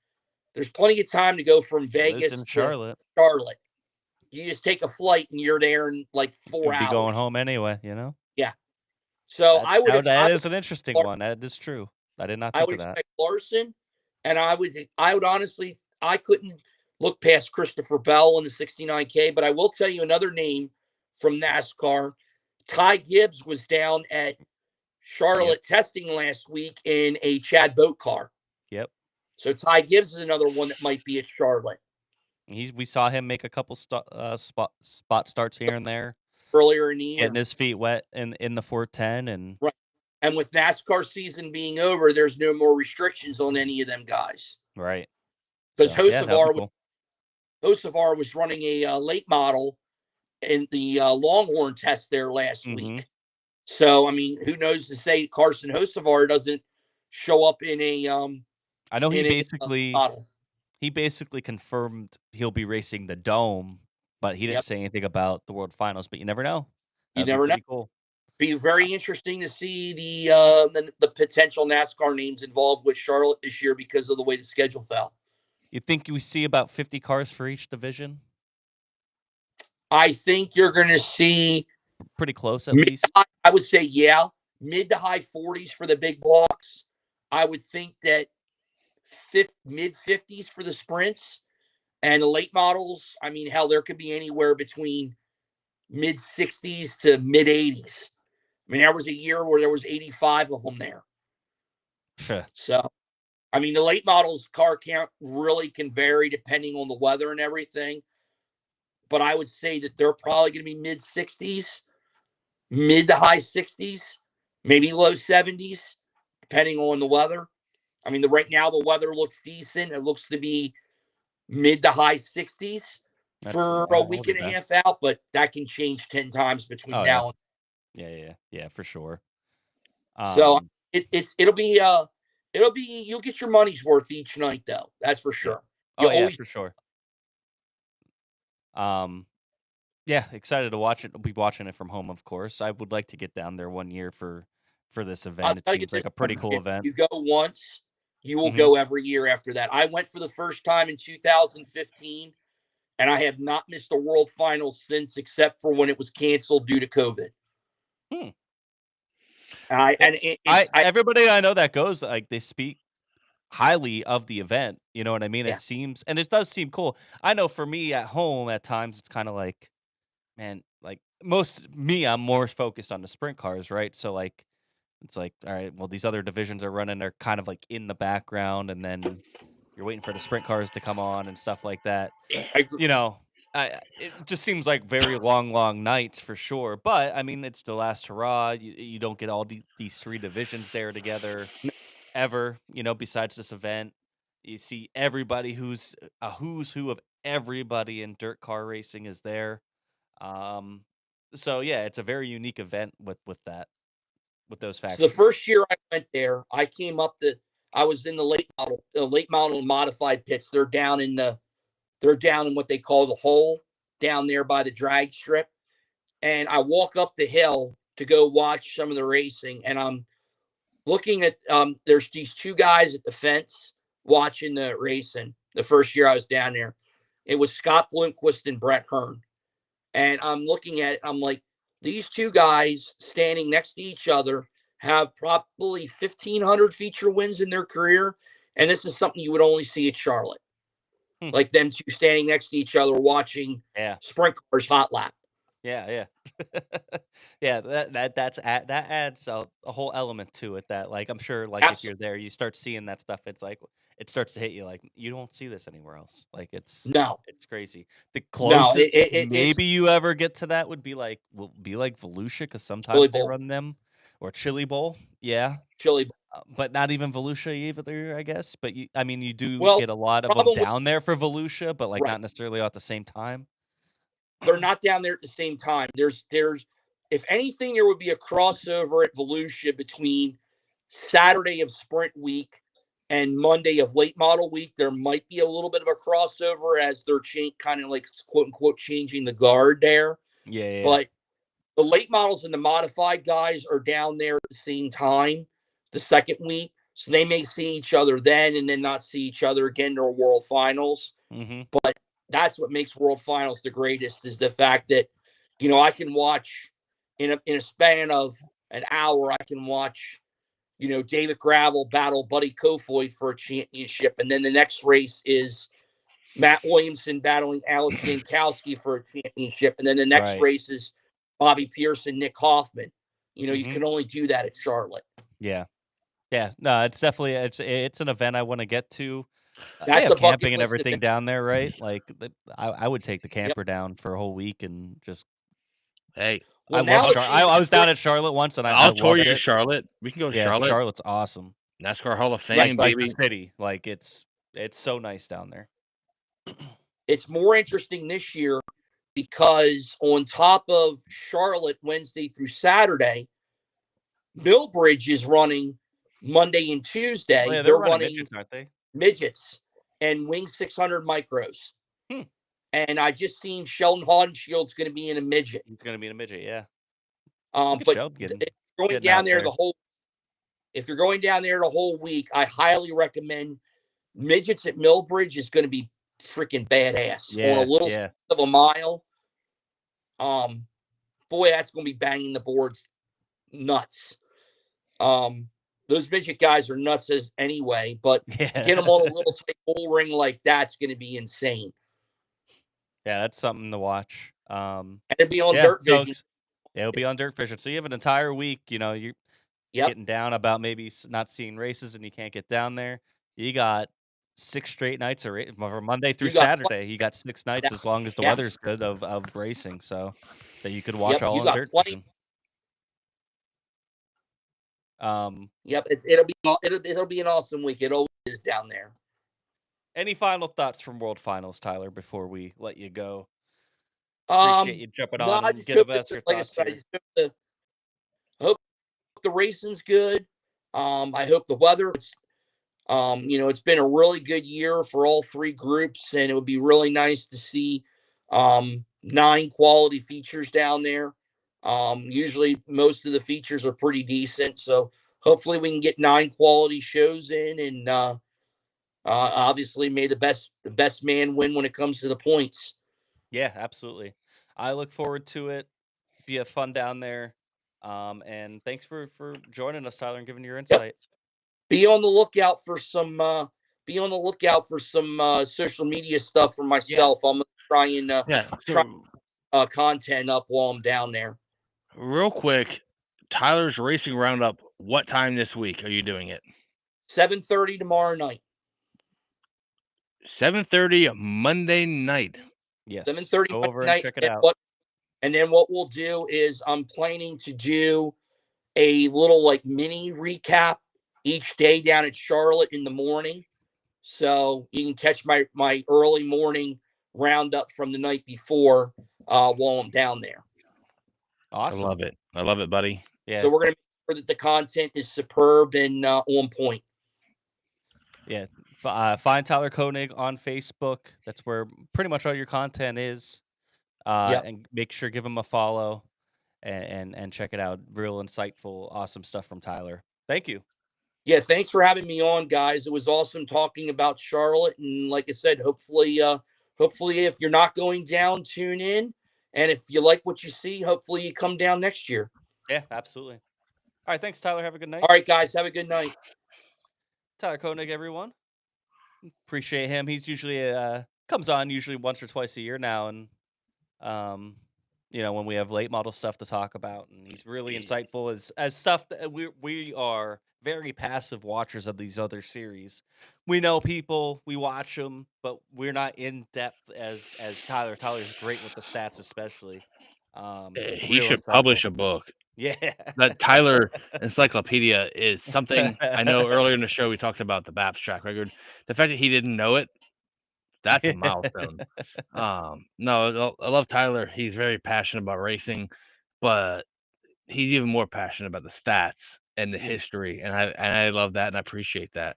There's plenty of time to go from Vegas in to Charlotte. Charlotte. You just take a flight and you're there in like 4 You'd hours. be going home anyway, you know. So I would. That is an interesting one. That is true. I did not think would of that. expect Larson, and I would honestly, I couldn't look past Christopher Bell in the 69K, but I will tell you another name from NASCAR. Ty Gibbs was down at Charlotte testing last week in a Chad Boat car. Yep. So Ty Gibbs is another one that might be at Charlotte. We saw him make a couple spot starts here and there, Earlier in the year. getting his feet wet in the 410, and Right. And with NASCAR season being over, there's no more restrictions on any of them guys. right. Because So, yeah, that'd be cool. Hocevar was running a late model in the Longhorn test there last week. So, I mean, who knows to say Carson Hocevar doesn't show up in a I know model. he basically confirmed he'll be racing the Dome, but he didn't say anything about the World Finals. But you never know. You That'd be never know. pretty cool. Be very interesting to see the potential NASCAR names involved with Charlotte this year because of the way the schedule fell. You think we see about 50 cars for each division? I think you're going to see pretty close at least. I would say, yeah, mid to high 40s for the big blocks. I would think that mid 50s for the sprints, and the late models. I mean, hell, there could be anywhere between mid 60s to mid 80s. I mean, there was a year where there was 85 of them there. Sure. So, I mean, the late models car count really can vary depending on the weather and everything. But I would say that they're probably going to be mid 60s, mid to high 60s, maybe low 70s, depending on the weather. I mean, right now the weather looks decent. It looks to be mid to high 60s for a week and a half out, but that can change 10 times between now and. Yeah, for sure. So it'll be you'll get your money's worth each night though. That's for sure. For sure. Yeah, excited to watch it. I'll be watching it from home, of course. I would like to get down there one year for this event. It seems like a pretty cool event. You go once, you will go every year after that. I went for the first time in 2015, and I have not missed a World Finals since, except for when it was canceled due to COVID. Everybody I know that goes, like, they speak highly of the event. You know what I mean? Yeah. It seems, and it does seem cool. I know for me at home, at times it's kind of like, man, like I'm more focused on the sprint cars, right? So like, it's like, all right, well, these other divisions are running, they're kind of like in the background, and then You're waiting for the sprint cars to come on and stuff like that. I agree. You know, it just seems like very long nights for sure. But I mean, it's the last hurrah. You don't get all these three divisions there together ever. You know, besides this event, you see everybody who's a who's who of everybody in dirt car racing is there. Um, so yeah, it's a very unique event with that with those So the factors. first year I went there, I was in the late model modified pits. They're down in what they call the hole down there by the drag strip. And I walk up the hill to go watch some of the racing. And I'm looking at, there's these two guys at the fence watching the racing. The first year I was down there, it was Scott Bloomquist and Brett Hearn. And I'm looking at it, I'm like, these two guys standing next to each other have probably 1,500 feature wins in their career. And this is something you would only see at Charlotte. Like them two standing next to each other watching sprint cars hot lap. Yeah. Yeah, that adds a whole element to it that, like, I'm sure, like, if you're there, you start seeing that stuff, it's like it starts to hit you like, you don't see this anywhere else. Like, it's crazy. The closest maybe you ever get to that would be like Volusia, because sometimes they run them, or Chili Bowl. Yeah. Chili Bowl. But not even Volusia either, I guess. But you do Well, get a lot of them down there for Volusia, but like not necessarily at the same time. They're not down there at the same time. There's if anything, there would be a crossover at Volusia between Saturday of sprint week and Monday of late model week. There might be a little bit of a crossover as they're kind of like quote unquote changing the guard there. Yeah. But the late models and the modified guys are down there at the same time the second week. So they may see each other then and then not see each other again during World Finals. But that's what makes World Finals the greatest, is the fact that, you know, I can watch in a span of an hour, I can watch, you know, David Gravel battle Buddy Kofoid for a championship. And then the next race is Matt Williamson battling Alex Jankowski for a championship. And then the next race is Bobby Pearson, Nick Hoffman. You know, you can only do that at Charlotte. Yeah. No, it's definitely it's an event I want to get to. That's they have a camping and bucket list everything event. down there, right? Like I would take the camper down for a whole week and just. Hey, Well, I was down at Charlotte once, and I'll tour you it. Charlotte. We can go to Charlotte. Charlotte's awesome. NASCAR Hall of Fame, like baby. the city, like it's so nice down there. It's more interesting this year because on top of Charlotte Wednesday through Saturday, Millbridge is running Monday and Tuesday. Oh, yeah, they're running midgets, aren't they? Midgets and Wing 600 micros. And I just seen Sheldon Haudenshield's going to be in a midget. He's going to be in a midget, yeah. But if you're going down there if you're going down there the whole week, I highly recommend midgets at Millbridge is going to be freaking badass on a little of a mile. Boy, that's going to be banging the boards nuts. Those midget guys are nuts as anyway, but to get them on a little tight bull ring like that's going to be insane. Yeah, that's something to watch. And it'll be on Dirt Vision. It'll be on Dirt Vision. So you have an entire week, you know, you're getting down about maybe not seeing races and you can't get down there. You got 6 straight nights or Monday through Saturday. You got 6 nights as long as the weather's good of racing, so that you could watch all on Dirt Vision. It'll be an awesome week. It always is down there. Any final thoughts from World Finals, Tyler, before we let you go? Appreciate you jumping on and give us your thoughts here. I hope the racing's good. I hope the weather. You know, it's been a really good year for all 3 groups, and it would be really nice to see 9 quality features down there. Usually, most of the features are pretty decent, so hopefully we can get 9 quality shows in, and obviously, may the best man win when it comes to the points. Yeah, absolutely. I look forward to it. Be a fun down there. And thanks for joining us, Tyler, and giving your insight. Be on the lookout for some. Social media stuff for myself. I'm gonna try content up while I'm down there. Real quick, Tyler's Racing Roundup. What time this week are you doing it? 7:30 tomorrow night. 7:30 Monday night. Yes. 7:30 Go Monday over and night. check it out. And then what we'll do is I'm planning to do a little like mini recap each day down at Charlotte in the morning. So you can catch my early morning roundup from the night before while I'm down there. Awesome. I love it. I love it, buddy. Yeah. So we're going to make sure that the content is superb and on point. Yeah. Find Tyler Koenig on Facebook. That's where pretty much all your content is. Yep. And make sure give him a follow and check it out. Real insightful, awesome stuff from Tyler. Thank you. Yeah, thanks for having me on, guys. It was awesome talking about Charlotte, and like I said, hopefully if you're not going down, tune in, and if you like what you see, hopefully you come down next year. Yeah, absolutely. All right, thanks, Tyler. Have a good night. All right, guys, have a good night. Tyler Koenig, everyone. Appreciate him. He's usually comes on usually once or twice a year now, and when we have late model stuff to talk about, and he's really insightful as stuff that we are very passive watchers of these other series. We know people, we watch them, but we're not in depth as Tyler. Tyler's great with the stats, especially. He Real should insightful. publish a book. Yeah. That Tyler Encyclopedia is something. I know earlier in the show we talked about the BAPS track record. The fact that he didn't know it, that's a milestone. No, I love Tyler. He's very passionate about racing, but he's even more passionate about the stats and the history, and I love that and I appreciate that.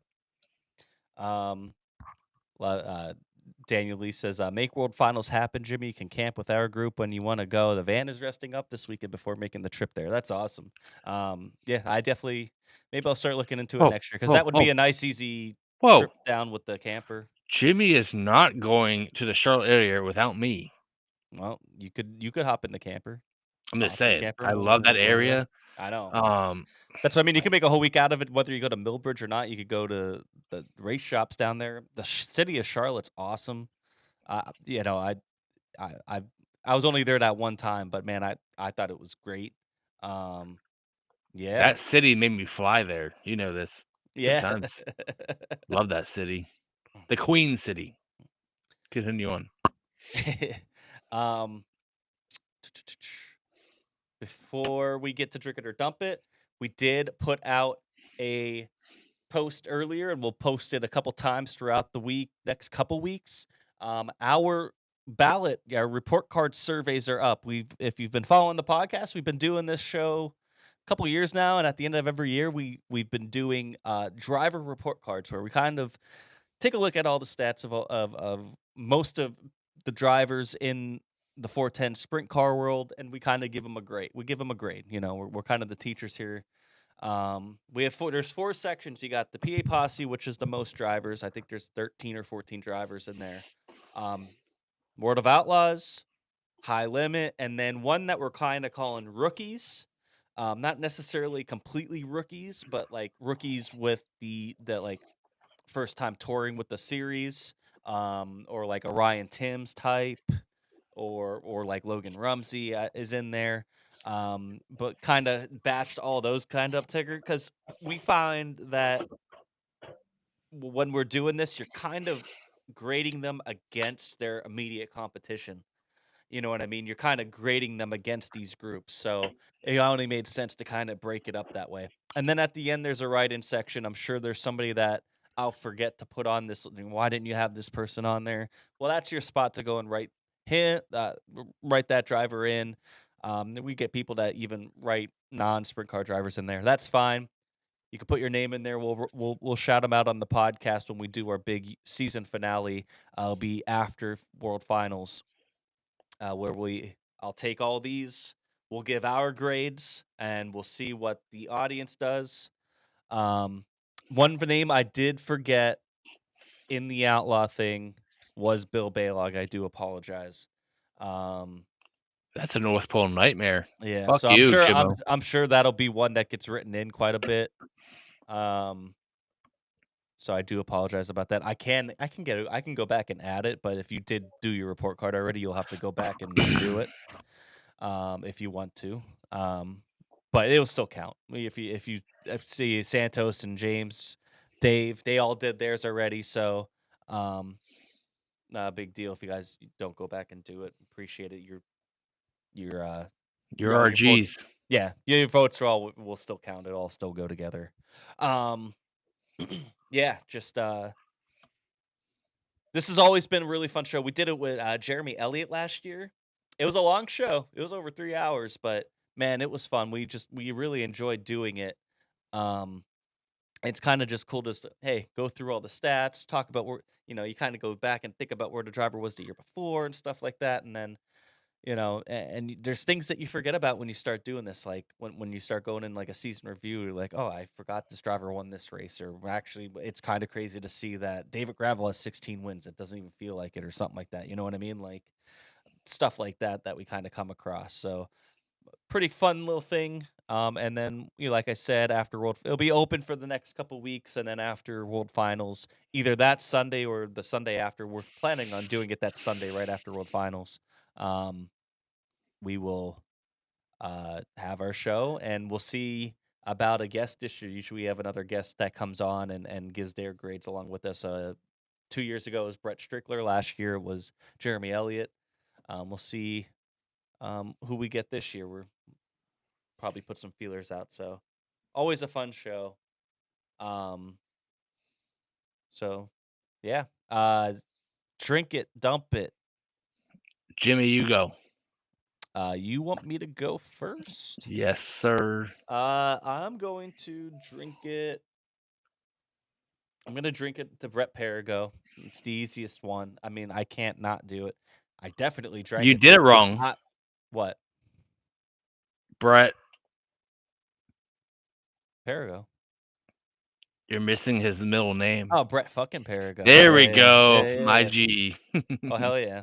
Daniel Lee says, make World Finals happen, Jimmy. You can camp with our group when you want to go. The van is resting up this weekend before making the trip there. That's awesome. Yeah, I definitely, maybe I'll start looking into it next year, because that would be a nice, easy trip down with the camper. Jimmy is not going to the Charlotte area without me. Well, you could hop in the camper. I'm just saying, I love that area. I know. That's what I mean. You can make a whole week out of it, whether you go to Millbridge or not. You could go to the race shops down there. The city of Charlotte's awesome. I was only there that one time, but man, I thought it was great. Yeah. That city made me fly there. You know this. Yeah. Good times. Love that city. The Queen City. Continue on. Before we get to Drink It or Dump It, we did put out a post earlier, and we'll post it a couple times throughout the next couple weeks. Our ballot, our report card surveys are up. If you've been following the podcast, we've been doing this show a couple years now, and at the end of every year, we've been doing driver report cards, where we kind of take a look at all the stats of most of the drivers in the 410 sprint car world, and we kind of give them a grade. We give them a grade. We're kind of the teachers here. There's 4 sections. You got the PA Posse, which is the most drivers. I think there's 13 or 14 drivers in there. World of Outlaws, High Limit, and then one that we're kind of calling rookies. Not necessarily completely rookies, but like rookies with the like first time touring with the series, or like a Ryan Timms type, or like Logan Rumsey is in there. But kind of batched all those kind of together, because we find that when we're doing this, you're kind of grading them against their immediate competition. You know what I mean? You're kind of grading them against these groups. So it only made sense to kind of break it up that way. And then at the end, there's a write-in section. I'm sure there's somebody that I'll forget to put on this. Why didn't you have this person on there? Well, that's your spot to go and write that driver in. We get people that even write non-sprint car drivers in there. That's fine. You can put your name in there. We'll shout them out on the podcast when we do our big season finale. It'll be after World Finals, where I'll take all these. We'll give our grades, and we'll see what the audience does. One name I did forget in the Outlaw thing was Bill Baylog. I do apologize. That's a North Pole nightmare. Yeah, Fuck so you, I'm sure that'll be one that gets written in quite a bit. So I do apologize about that. I can go back and add it, but if you did do your report card already, you'll have to go back and redo it, if you want to. But it'll still count. If you see Santos and James, Dave, they all did theirs already. So Not a big deal if you guys don't go back and do it. Appreciate it. Your Your your votes, RGs. yeah, your votes are all will still count. It'll all still go together. Um, yeah, just this has always been a really fun show. We did it with Jeremy Elliott last year. It was a long show. It was over 3 hours, but man, it was fun. We really enjoyed doing it. Um, it's kind of just cool to hey, go through all the stats, talk about where you kind of go back and think about where the driver was the year before and stuff like that, and then there's things that you forget about when you start doing this, like when you start going in like a season review, you're like, oh, I forgot this driver won this race, or actually, it's kind of crazy to see that David Gravel has 16 wins. It doesn't even feel like it, or something like that. You know what I mean? Like stuff like that we kind of come across. So pretty fun little thing. And then like I said, after it'll be open for the next couple weeks, and then after World Finals, either that Sunday or the Sunday after. We're planning on doing it that Sunday right after World Finals. We will have our show, and we'll see about a guest this year. Usually we have another guest that comes on and gives their grades along with us. 2 years ago it was Brett Strickler. Last year it was Jeremy Elliott. We'll see who we get this year. We're probably put some feelers out. So always a fun show. So yeah. Drink it, dump it. Jimmy, you go. You want me to go first? Yes, sir. I'm going to drink it. I'm gonna drink it to Brett Perigo. It's the easiest one. I mean, I can't not do it. I definitely drank You it. did it wrong, What? Brett. Perigo. You're missing his middle name. Oh, Brett fucking Perigo. There we Yeah, go, yeah, my yeah. G. Oh hell yeah.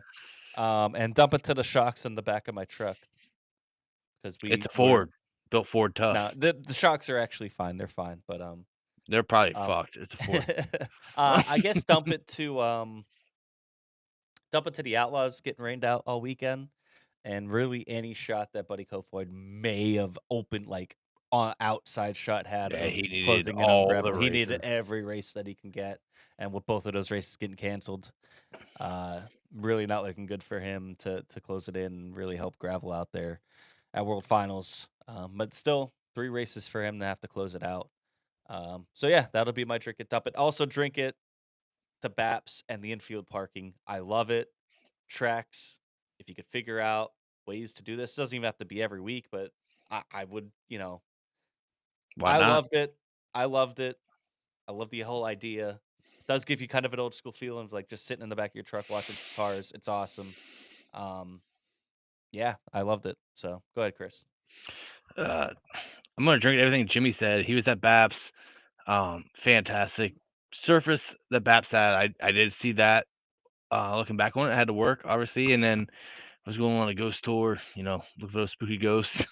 And dump it to the shocks in the back of my truck. Because It's a Ford. Built Ford tough. No, the shocks are actually fine. They're fine, but they're probably fucked. It's a Ford. I guess dump it to the Outlaws getting rained out all weekend, and really any shot that Buddy Kofoid may have opened, like on outside shot had Yeah, of he needed closing in on all Gravel. the He needed races. every race that he can get, and with both of those races getting canceled, really not looking good for him to close it in and really help Gravel out there at World Finals. But still, 3 races for him to have to close it out. So yeah, that'll be my drink it, dump it. Also drink it to BAPS and the infield parking. I love it. Tracks, if you could figure out ways to do this, it doesn't even have to be every week, but I would, Why I not? loved it. I loved it. I love the whole idea. It does give you kind of an old school feeling of like just sitting in the back of your truck watching some cars. It's awesome. Yeah, I loved it. So go ahead, Chris. I'm gonna drink everything Jimmy said. He was at BAPS. Fantastic surface that BAPS had. I did see that. Looking back on it, I had to work obviously, and then I was going on a ghost tour. Look for those spooky ghosts.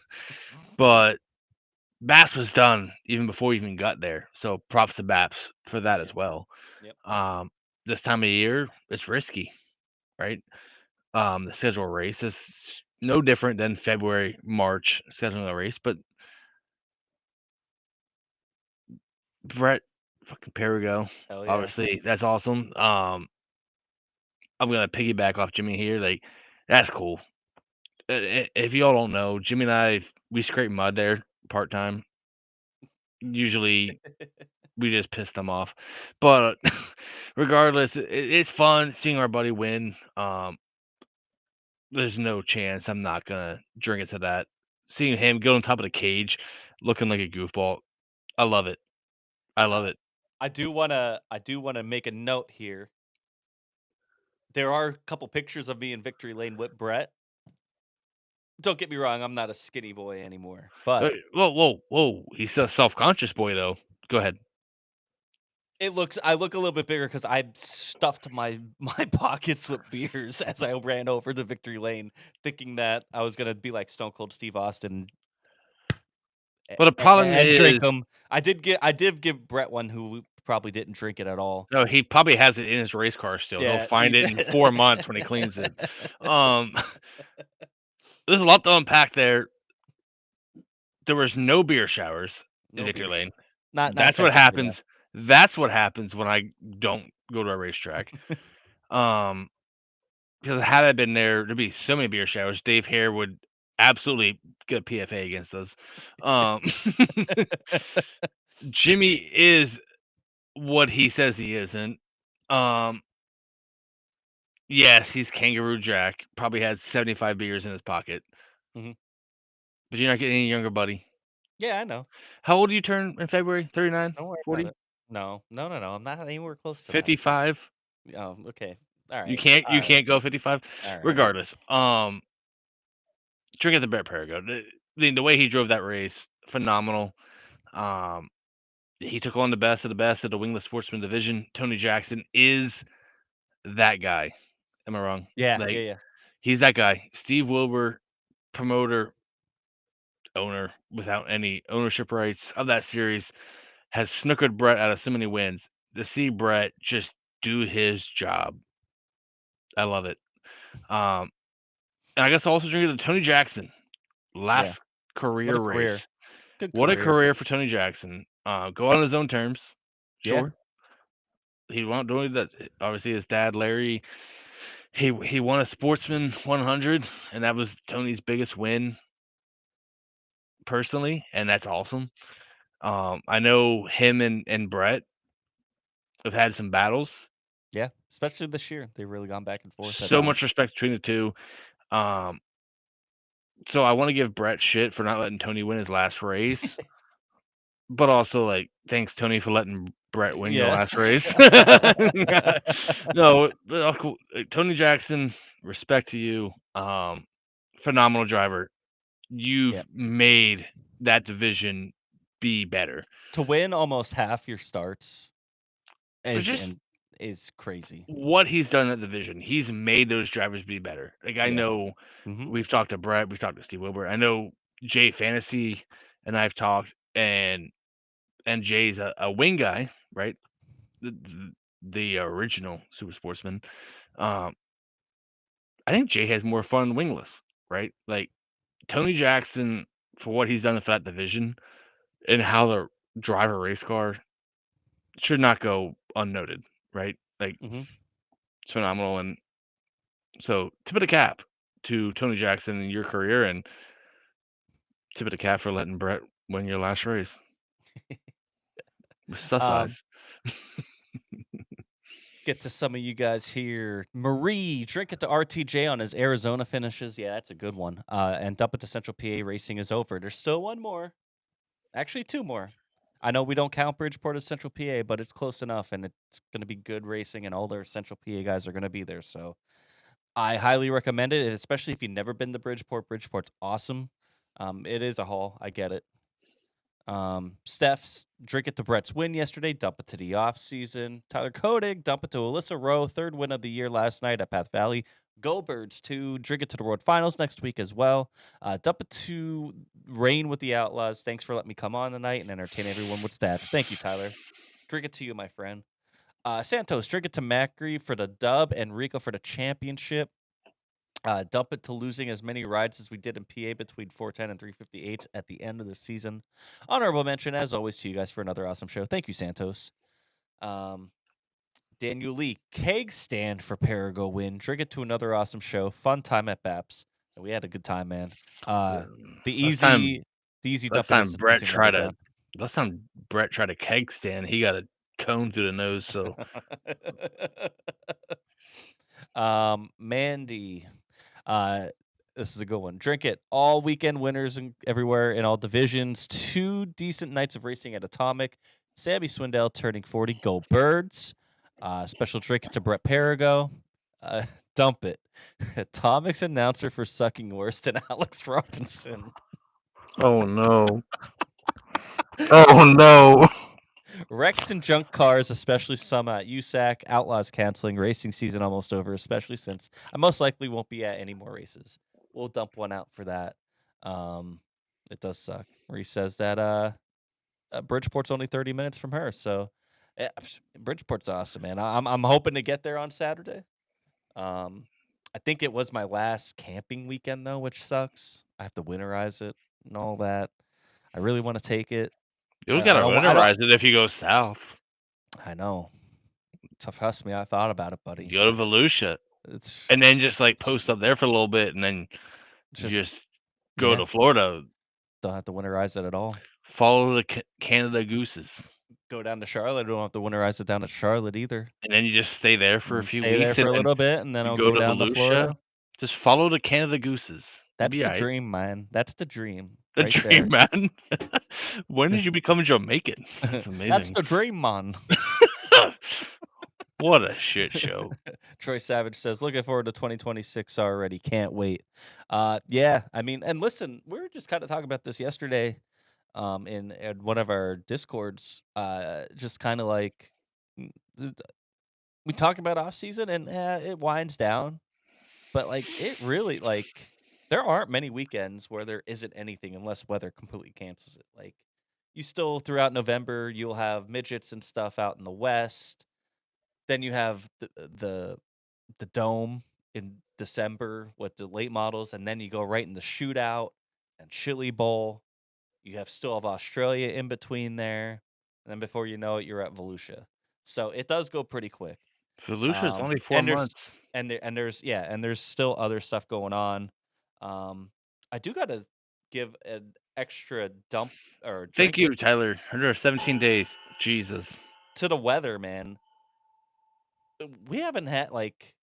But BAPS was done even before we even got there. So props to BAPS for that as well. Yep. This time of year, it's risky, right? The schedule race is no different than February, March scheduling a race, but Brett fucking Perigo, Hell yeah. obviously that's awesome. I'm gonna piggyback off Jimmy here. Like, that's cool. If y'all don't know, Jimmy and I, we scrape mud there part time. Usually, we just piss them off, but regardless, it's fun seeing our buddy win. There's no chance I'm not gonna drink it to that. Seeing him go on top of the cage, looking like a goofball, I love it. I love it. I do wanna make a note here. There are a couple pictures of me in Victory Lane with Brett. Don't get me wrong, I'm not a skinny boy anymore. But Whoa! He's a self-conscious boy, though. Go ahead. I look a little bit bigger because I stuffed my pockets with beers as I ran over to Victory Lane, thinking that I was gonna be like Stone Cold Steve Austin. Well, the problem and is, drink them. I did give Brett one who probably didn't drink it at all. no, he probably has it in his race car still. Yeah, He'll find it in 4 months when he cleans it. There's a lot to unpack there. There was no beer showers in Victory Lane. That's what happens. That's what happens when I don't go to a racetrack. because had I been there, there'd be so many beer showers. Dave Hare would absolutely get a PFA against us. Jimmy is what he says he isn't. Yes, he's Kangaroo Jack. Probably had 75 beers in his pocket. Mhm. But you're not getting any younger, buddy. Yeah, I know. How old do you turn in February? 39? Don't worry 40? about it. No. I'm not anywhere close to that. 55? Oh, okay. All right. You can't go 55? All right. Regardless, drink at the Brett Perigo. The way he drove that race, phenomenal. He took on the best of the wingless sportsman division. Tony Jackson is that guy. Am I wrong? Yeah, Like, yeah. he's that guy. Steve Wilbur, promoter, owner without any ownership rights of that series, has snookered Brett out of so many wins. To see Brett just do his job, I love it. And I guess I'll also drink the Tony Jackson last career What a career. race. Good What a career. career for Tony Jackson. Go out on his own terms. Yeah. Sure. He won't do that. Obviously, his dad, Larry, he won a Sportsman 100, and that was Tony's biggest win personally, and that's awesome. I know him and Brett have had some battles. Yeah, especially this year. They've really gone back and forth. So much respect between the two. So I want to give Brett shit for not letting Tony win his last race, but also like thanks Tony for letting Brett win your last race. No, but cool. Tony Jackson, respect to you. Phenomenal driver. You've made that division be better. To win almost half your starts just is crazy. What he's done in that division, he's made those drivers be better. Like I know we've talked to Brett, we've talked to Steve Wilbur. I know Jay Fantasy and I've talked, and Jay's a wing guy, right? The original Super Sportsman. I think Jay has more fun wingless, right? Like Tony Jackson, for what he's done for that division and how to drive a race car, should not go unnoted, right? Like it's phenomenal. And so tip of the cap to Tony Jackson in your career, and tip of the cap for letting Brett win your last race. With sus eyes. Get to some of you guys here. Marie, drink it to RTJ on his Arizona finishes. Yeah, that's a good one. And dump it to Central PA racing is over. There's still one more. Actually, two more. I know we don't count Bridgeport as Central PA, but it's close enough, and it's going to be good racing, and all their Central PA guys are going to be there. So I highly recommend it, especially if you've never been to Bridgeport. Bridgeport's awesome. It is a haul. I get it. Steph's drink it to Brett's win yesterday, dump it to the off season. Tyler Koenig, dump it to Alyssa Rowe, third win of the year last night at Path Valley. Go Birds 2, drink it to the World Finals next week as well. Dump it to Rain with the Outlaws. Thanks for letting me come on tonight and entertain everyone with stats. Thank you, Tyler. Drink it to you, my friend. Santos, drink it to Macri for the dub and Rico for the championship. Dump it to losing as many rides as we did in PA between 410 and 358 at the end of the season. Honorable mention, as always, to you guys for another awesome show. Thank you, Santos. Daniel Lee, keg stand for Perigo win. Drink it to another awesome show. Fun time at BAPS. We had a good time, man. The easy Last time Brett tried a keg stand, he got a cone through the nose. So, Mandy, this is a good one. Drink it. All weekend winners everywhere in all divisions. 2 decent nights of racing at Atomic. Sammy Swindell turning 40. Go Birds. Special drink to Brett Perigo. Dump it. Atomic's announcer for sucking worse than Alex Robinson. Oh no. Oh no. Wrecks and junk cars, especially some at USAC. Outlaws canceling. Racing season almost over, especially since I most likely won't be at any more races. We'll dump one out for that. It does suck. Where he says that Bridgeport's only 30 minutes from her. So Bridgeport's awesome, man. I'm hoping to get there on Saturday. I think it was my last camping weekend though, which sucks. I have to winterize it and all that. I really want to take it. You gotta winterize it if you go south. I know. Trust me, I thought about it, buddy. Go to Volusia. It's and then just like post up there for a little bit, and then just go yeah. to Florida. Don't have to winterize it at all. Follow the Canada Gooses, Go down to Charlotte. Don't have to winterize it down to Charlotte either. and then you just stay there for a few Stay weeks, there for and a then little bit, and then you I'll go go to down to Florida. Volusia. Just follow the Canada Gooses. You'll That's be the aight. dream, man. That's the dream. The right dream, there. man. When did you become a Jamaican? That's amazing. That's the dream, man. What a shit show. Troy Savage says, looking forward to 2026 already. Can't wait. Yeah, I mean, and listen, we were just kind of talking about this yesterday in one of our Discords. Just kind of like we talk about off season and it winds down. But like it really like there aren't many weekends where there isn't anything unless weather completely cancels it. Like you still throughout November you'll have midgets and stuff out in the west. Then you have the dome in December with the late models, and then you go right in the shootout and Chili Bowl. You still have Australia in between there, and then before you know it, you're at Volusia. So it does go pretty quick. Volusia's only 4 and months. there's still other stuff going on. I do got to give an extra dump or Thank drink you, it Tyler. 117 days. Jesus. to the weather, man. We haven't had like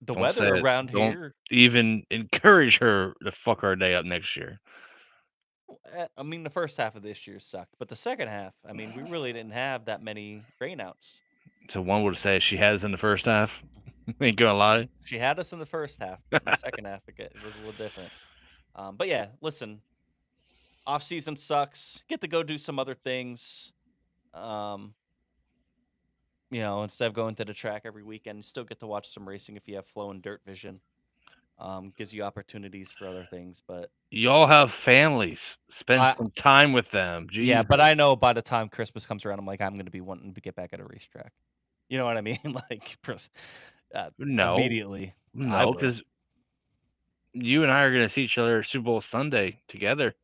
the Don't weather say it. around Don't here. even encourage her to fuck our day up next year. I mean, the first half of this year sucked, but the second half, I mean, we really didn't have that many rainouts. So one would say she has in the first half. Ain't gonna lie. She had us in the first half, but in the second half, it was a little different. But yeah, listen, off season sucks. Get to go do some other things. Instead of going to the track every weekend, you still get to watch some racing if you have flow and dirt vision. Gives you opportunities for other things, but Y'all have families. Spend some time with them. yeah, but Jesus. I know by the time Christmas comes around, I'm going to be wanting to get back at a racetrack. You know what I mean? Like, No. immediately. No, because you and I are going to see each other Super Bowl Sunday together.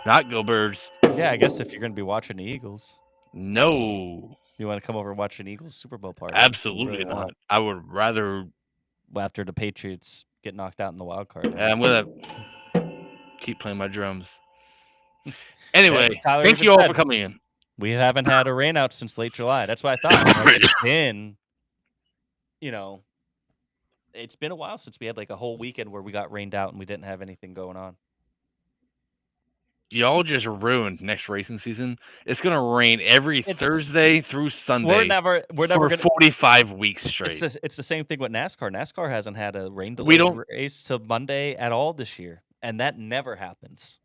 Not go Birds. Yeah, I guess if you're going to be watching the Eagles. No. You want to come over and watch an Eagles Super Bowl party? Absolutely not. I would rather. After the Patriots get knocked out in the wild card. I'm going to keep playing my drums. Anyway, Tyler thank you all for coming in. We haven't had a rain out since late July. That's what I thought. Like, it's been, it's been a while since we had like a whole weekend where we got rained out and we didn't have anything going on. Y'all just ruined next racing season. It's gonna rain every Thursday through Sunday. We're never for gonna 45 weeks straight. It's the same thing with NASCAR. NASCAR hasn't had a rain delayed race till Monday at all this year, and that never happens.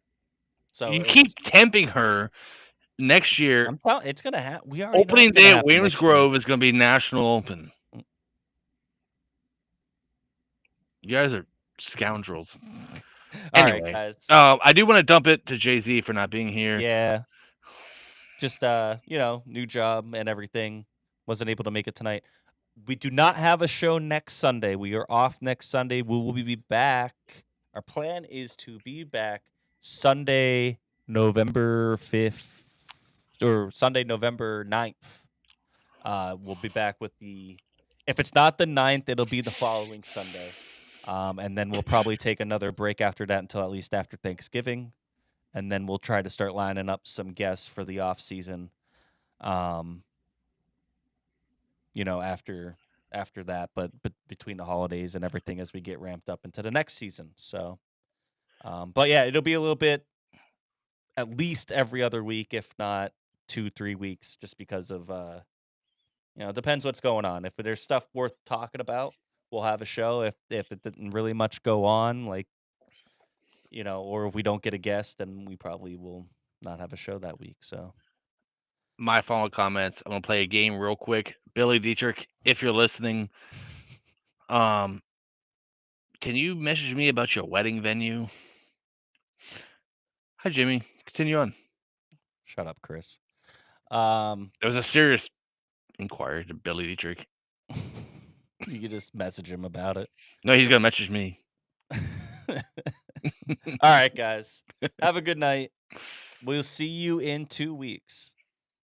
So you keep tempting her. Next year, it's gonna happen. We already opening day at Williams Grove is gonna be National Open. You guys are scoundrels. Anyway, all right, guys. I do want to dump it to Jay-Z for not being here. Yeah. Just new job and everything. Wasn't able to make it tonight. We do not have a show next Sunday. We are off next Sunday. We will be back. Our plan is to be back Sunday, November 5th or Sunday, November 9th. We'll be back with if it's not the 9th, it'll be the following Sunday. And then we'll probably take another break after that until at least after Thanksgiving. And then we'll try to start lining up some guests for the off season. After that, but between the holidays and everything as we get ramped up into the next season. So, but yeah, it'll be a little bit at least every other week, if not 2-3 weeks, just because of it depends what's going on. If there's stuff worth talking about, we'll have a show. If it didn't really much go on, or if we don't get a guest, then we probably will not have a show that week. So my final comments. I'm gonna play a game real quick. Billy Dietrich, if you're listening, can you message me about your wedding venue? Hi, Jimmy. Continue on. Shut up, Chris. It was a serious inquiry to Billy Dietrich. You could just message him about it. No, he's gonna message me. All right, guys. Have a good night. We'll see you in 2 weeks.